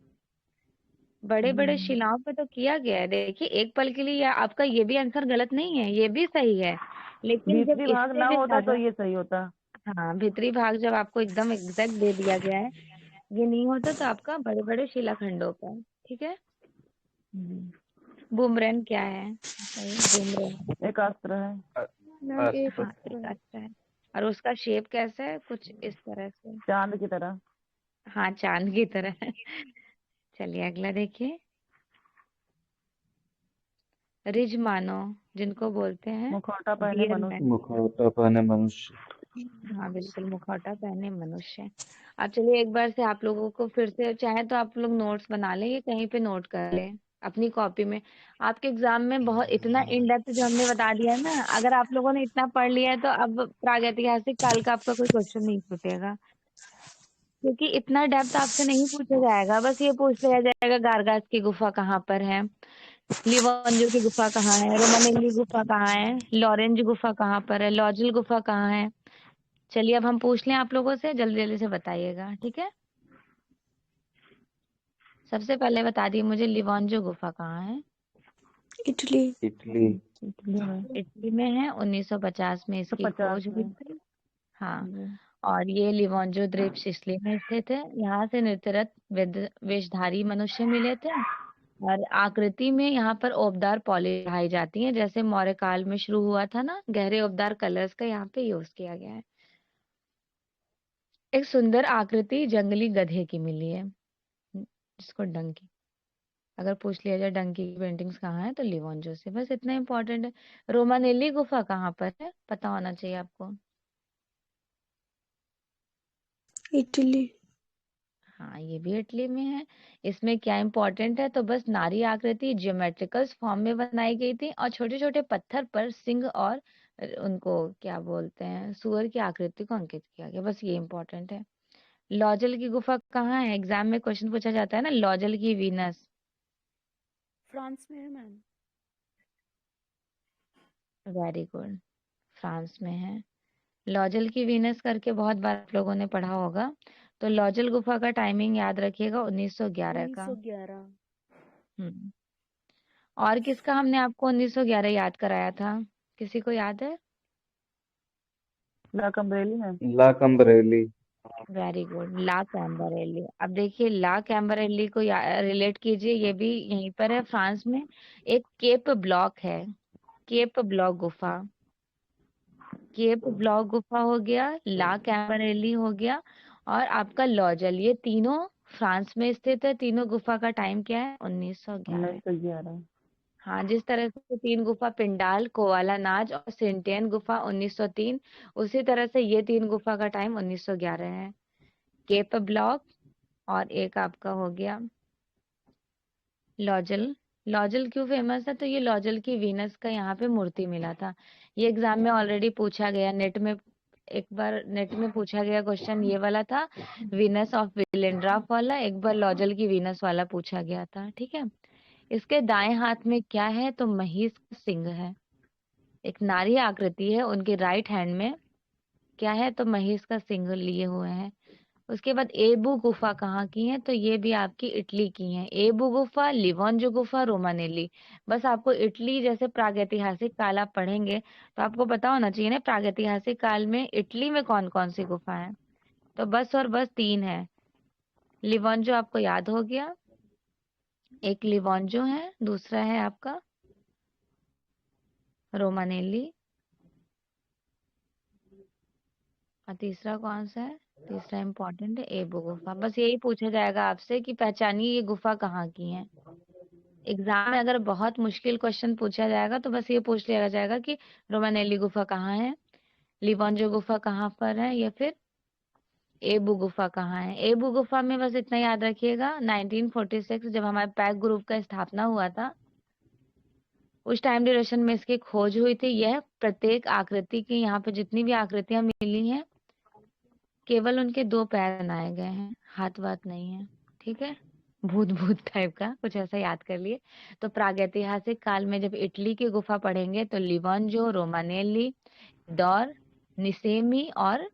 बड़े बड़े शिलाओं पे तो किया गया है। देखिए एक पल के लिए आपका ये भी आंसर गलत नहीं है, ये भी सही है, लेकिन जब भीतरी भाग इससे ना भी होता तो ज्यादा, ये सही होता। हाँ भीतरी भाग जब आपको एकदम एग्जैक्ट दे दिया गया है, ये नहीं होता तो आपका बड़े बड़े शिलाखंडों पर। ठीक है। बूमरैन क्या है? बताइए बूमरैन। एक अस्त्र है। मैम एक हाँ अस्त्र एक है। अच्छा है। और उसका शेप कैसा है? कुछ इस तरह से। चांद की तरह। हाँ चांद की तरह। चलिए अगला देखिए। रिज मानो, जिनको बोलते हैं मुखौटा पहने डियर मनुष्य। मैन। मुखौटा पहने मनुष्य। हाँ बिल्कुल, मुखौटा पहने मनुष्य। अब चलिए एक बार से आप लोगों को फिर से, चाहे तो आप लोग नोट्स बना लें या कहीं पे नोट कर लें अपनी कॉपी में। आपके एग्जाम में बहुत इतना इन डेप्थ जो हमने बता दिया है ना, अगर आप लोगों ने इतना पढ़ लिया है तो अब प्रागैतिहासिक काल का आपका कोई क्वेश्चन नहीं छूटेगा, क्योंकि इतना डेप्थ आपसे नहीं पूछा जाएगा। बस ये पूछ लिया जाएगा गारगास की गुफा कहाँ पर है, लिवोंजो की गुफा कहाँ है, रोमानेली गुफा कहाँ है, लॉरेंज गुफा कहाँ पर है, लॉजल गुफा कहाँ है। चलिए अब हम पूछ लें आप लोगों से, जल्दी जल्दी से बताइएगा। ठीक है। सबसे पहले बता दिए मुझे, लिवोंजो गुफा कहाँ है? इटली। इटली। इटली में। इटली में है। 1950 में इसकी 150 खोज हुई में। थी। हाँ। जी। और ये लिवोंजो द्वीप सिसिली में स्थित है। यहाँ से निर्तरत वेशधारी मनुष्य मिले थे। और आकृति में यहाँ पर ओबदार पॉलिश पाई जाती है, जैसे मौर्य काल में शुरू हुआ था ना, गहरे ओबदार कलर्स का यहाँ पे यूज किया गया है। एक सुंदर आकृति जंगली गधे की मिली है, जिसको डंकी, अगर पूछ लिया जाए डंकी की पेंटिंग्स कहाँ है तो लिवोंजो से। बस इतना इम्पोर्टेंट है। रोमानेली गुफा कहाँ पर है? पता होना चाहिए आपको। इटली। हाँ ये भी इटली में है। इसमें क्या इम्पोर्टेंट है? तो बस नारी आकृति ज्योमेट्रिकल फॉर्म में बनाई गई थी, और छोटे छोटे पत्थर पर सिंह और उनको क्या बोलते हैं, सुअर की आकृति को अंकित किया गया। बस ये इम्पोर्टेंट है। लॉजल की गुफा कहाँ है? एग्जाम में क्वेश्चन पूछा जाता है ना, लॉजल की वीनस। फ्रांस में है मैम। वेरी गुड, फ्रांस में है। लॉजल की वीनस करके बहुत बार आप लोगों ने पढ़ा होगा। तो लॉजल गुफा का टाइमिंग याद रखिएगा, 1911 का। 1911। हम्म। और किसका हमने आपको 1911 याद कराया था? किसी को याद है? ला कम्बरेली में। ला कम्बरेली। वेरी गुड, ला कैम्बरेली। अब देखिए ला कैम्बरेली को रिलेट कीजिए, ये भी यहीं पर है फ्रांस में। एक केप ब्लॉक है, केप ब्लॉक गुफा। केप ब्लॉक गुफा हो गया, ला कैम्बरेली हो गया, और आपका लॉजल, ये तीनों फ्रांस में स्थित है। तीनों गुफा का टाइम क्या है? 1911। 1911। हाँ, जिस तरह से तीन गुफा पिंडाल, कोवाला नाज और सिंटियन गुफा 1903, उसी तरह से ये तीन गुफा का टाइम 1911 है। केप ब्लॉक, और एक आपका हो गया लॉजल। लॉजल क्यों फेमस है? तो ये लॉजल की वीनस का यहाँ पे मूर्ति मिला था। ये एग्जाम में ऑलरेडी पूछा गया, नेट में एक बार नेट में पूछा गया क्वेश्चन ये वाला था, वीनस ऑफ विलेंड्राफ वाला। एक बार लॉजल की वीनस वाला पूछा गया था। ठीक है। इसके दाएं हाथ में क्या है? तो महिष का सिंह है। एक नारी आकृति है, उनके राइट हैंड में क्या है? तो महिष का सिंह लिए हुए हैं। उसके बाद एबू गुफा कहाँ की है? तो ये भी आपकी इटली की है। एबू गुफा, लिवोंजो गुफा, रोमानेली। बस आपको इटली, जैसे प्रागैतिहासिक काल आप पढ़ेंगे तो आपको पता होना चाहिए ना, प्रागैतिहासिक काल में इटली में कौन कौन सी गुफा है। तो बस और बस तीन है। लिवोंजो आपको याद हो गया, एक लिवोंजो है, दूसरा है आपका रोमानेली, और तीसरा कौन सा है? तीसरा इम्पोर्टेंट है एबू गुफा। बस यही पूछा जाएगा आपसे कि पहचानिए ये गुफा कहाँ की है। एग्जाम में अगर बहुत मुश्किल क्वेश्चन पूछा जाएगा तो बस ये पूछ लिया जाएगा कि रोमानेली गुफा कहाँ है, लिवोंजो गुफा कहाँ पर है, या फिर एबू गुफा कहाँ है। एबू गुफा में बस इतना याद रखिएगा, 1946 जब हमारे पैक ग्रुप का स्थापना हुआ था, उस टाइम ड्यूरेशन में इसकी खोज हुई थी। यह प्रत्येक आकृति की, यहाँ पे जितनी भी आकृतियां मिली हैं, केवल उनके 2 पैर बनाए गए हैं, हाथ वात नहीं है। ठीक है, भूत भूत टाइप का कुछ ऐसा याद कर लिए। तो प्रागैतिहासिक काल में जब इटली की गुफा पढ़ेंगे तो लिवोंजो, रोमानेली, डॉर, निसेमी और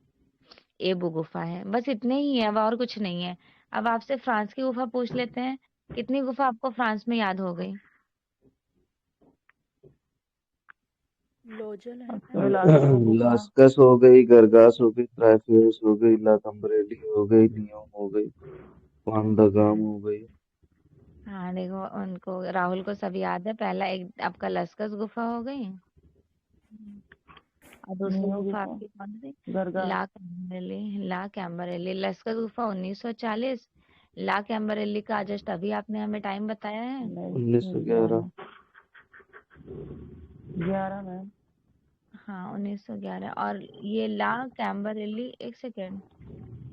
एबू गुफा है। बस इतने ही है, अब और कुछ नहीं है। अब आपसे फ्रांस की गुफा पूछ लेते हैं। कितनी गुफा आपको फ्रांस में याद हो गई? लोजल है सबसे मैम। लास्को गुफा। लास्कस हो गई, गरगास हो गई, ट्राइफेस हो गई, ला कम्बरेली हो गई, नियोम हो गई, वान द गाम हो गई। हाँ देखो, उनको राहुल को सब याद है। पहला एक आपका लस्कस गुफा हो गई, और दूसरी नियो गुफा गुफा, आपकी कौन सी? गरगा, ला कैम्बरेली। लस्कस गुफा 1940। ला कैम्बरेली का जस्ट अभी आपने हमें टाइम बताया है। 1911। 11 मैम। हाँ 1911। और ये ला कैम्बरेली, एक सेकेंड, ला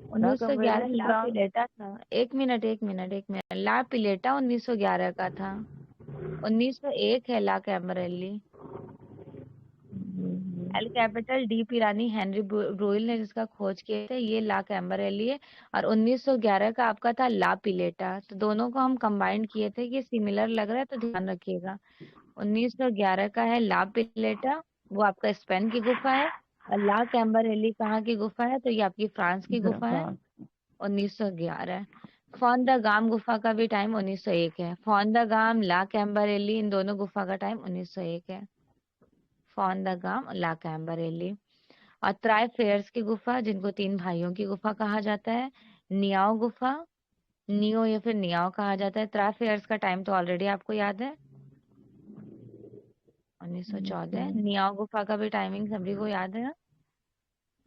1911 कम्बरेली ला फ्रांस। पिलेटा था। एक मिनट एक मिनट एक मिनट, ला पिलेटा 1911 का था। 1901 है La Combarelles. L Capitan D Peyrony Henri Breuil ने जिसका खोज किए थे, ये ला कैम्बरेली है। और 1911 का आपका था ला पिलेटा। तो दोनों को हम कंबाइंड किए थे कि सिमिलर लग रहा है, तो ध्यान रखिएगा। 1911 का है ला पिलेटा, वो आपका स्पेन की गुफा है। और ला कैम्बरेली कहाँ की गुफा है? तो ये आपकी फ्रांस की गुफा है। फ्रांस। 1911। फॉन द गाम गुफा का भी टाइम 1901 है। फॉन द गाम, ला कैम्बरेली, इन दोनों गुफा का टाइम 1901 है। फॉन द गाम, ला कैम्बरेली। और त्राई फेयर्स की गुफा, जिनको 3 भाइयों की गुफा कहा जाता है, नियाओ गुफा, नियो या फिर नियाओ कहा जाता है। त्राई फेयर्स का टाइम तो ऑलरेडी आपको याद है, 1914। नियाओ गुफा का भी टाइमिंग सभी को याद है ना,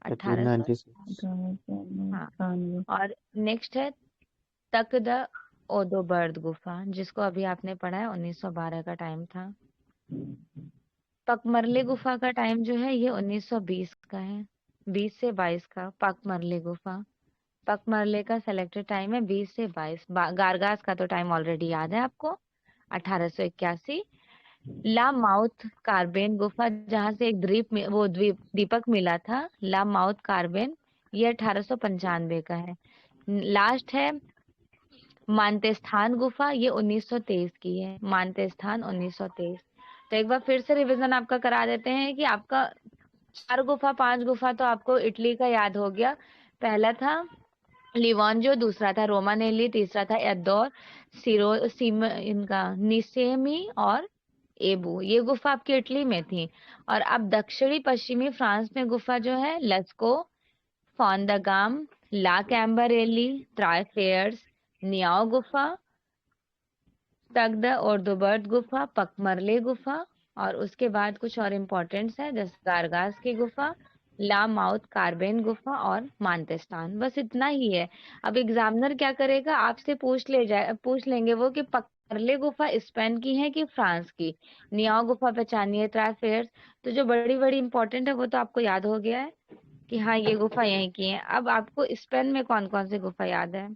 1800। 1896। हाँ। और नेक्स्ट है तक द ओदोबर्द गुफा, जिसको अभी आपने पढ़ा है, 1912 का टाइम था। पकमरले गुफा का टाइम जो है ये 1920 का है, 20 से 22 का। पकमरले गुफा, पकमरले का सेलेक्टेड टाइम है 20 से 22। गारगास का तो टाइम ऑलरेडी याद है आपको, 1881। ला माउथ कार्बेन गुफा, जहां से एक दीपक मिला था, ला माउथ कार्बेन, ये 1895 का है। लास्ट है मानतेस्थान गुफा, ये 1923 की है। मानतेस्थान 1923। तो एक बार फिर से रिवीजन आपका करा देते हैं कि आपका 4 गुफा 5 गुफा तो आपको इटली का याद हो गया। पहला था लिवोंजो, दूसरा था रोमानेली, तीसरा था एदोर, इनका निसेमी और एबू। ये गुफा आपकी इटली में थी। और अब दक्षिणी पश्चिमी फ्रांस में गुफा जो है, लस्को, फॉन द गाम, ला कैम्बरेली, त्राइफेयर्स, नियाओ गुफा, तगद ओर्दोबर्द गुफा, पकमरले गुफा, और उसके बाद कुछ और इम्पोर्टेंट्स है जैसे गारगास की गुफा, ला माउथ कार्बेन गुफा और मानतेस्तान। बस इतना ही है। अब एग्जामिनर क्या करेगा, आपसे पूछ लेंगे वो कि पकमरले गुफा स्पेन की है कि फ्रांस की। नियाओ गुफा पहचानिए, त्राइफेयर्स। तो जो बड़ी बड़ी इंपॉर्टेंट है वो तो आपको याद हो गया है कि हाँ ये गुफा यहीं की है। अब आपको स्पेन में कौन कौन सी गुफा याद है?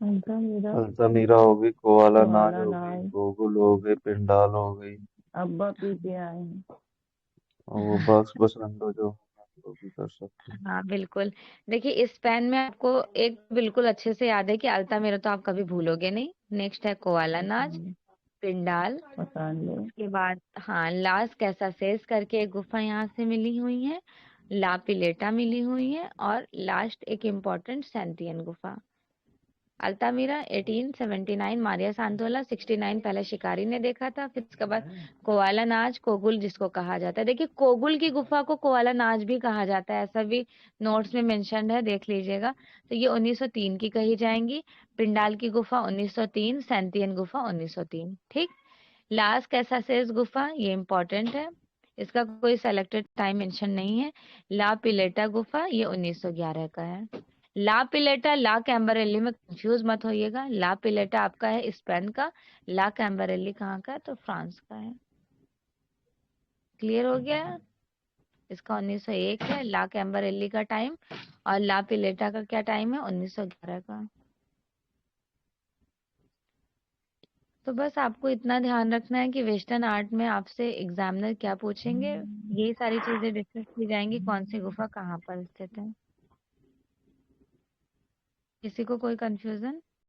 अल्तामीरा हो गई, कोआला नाज कोआला हो गई, नाज। गोगुल हो गई, पिंडाल हो गई, अब्बा पी के आए हैं। और वो बक्स बसंडो जो वो भी कर सकते हैं। हाँ बिल्कुल। देखिए स्पेन में आपको एक बिल्कुल अच्छे से याद है कि अल्तामिरा तो आप कभी भूलोगे नहीं। नेक्स्ट है कोआला नाच, पिंडाल। पसंद लो। उसके बाद हाँ लास कैसासेस करके एक गुफा यहाँ से मिली हुई है, ला पिलेटा मिली हुई है, और लास्ट एक इम्पोर्टेंट सेंटियन गुफा। अल्तामिरा 1879, मारिया सांतोला 69 पहले शिकारी ने देखा था। फिर उसके बाद कोवाला नाच, कोगुल जिसको कहा जाता है। देखिए कोगुल की गुफा को कोवाला नाच भी कहा जाता है, ऐसा भी नोट्स में मेंशन्ड है, देख लीजिएगा। तो ये 1903 की कही जाएंगी। पिंडाल की गुफा 1903, सेंटियन गुफा 1903। ठीक। लास कैसासेस गुफा, ये इम्पोर्टेंट है, इसका कोई सेलेक्टेड टाइम मेंशन नहीं है। ला पिलेटा गुफा, ये 1911 का है। ला पिलेटा ला कैम्बरेली में कंफ्यूज मत होइएगा। ला पिलेटा आपका है स्पेन का, ला कैम्बरेली कहाँ का है? तो फ्रांस का है। क्लियर हो गया? इसका 1901 है ला कैम्बरेली का टाइम, और ला पिलेटा का क्या टाइम है? 1911 का। तो बस आपको इतना ध्यान रखना है कि वेस्टर्न आर्ट में आपसे एग्जामिनर क्या पूछेंगे, यही सारी चीजें डिस्कस की जाएंगी, कौन सी गुफा कहाँ पर स्थित है। किसी को कोई कंफ्यूजन?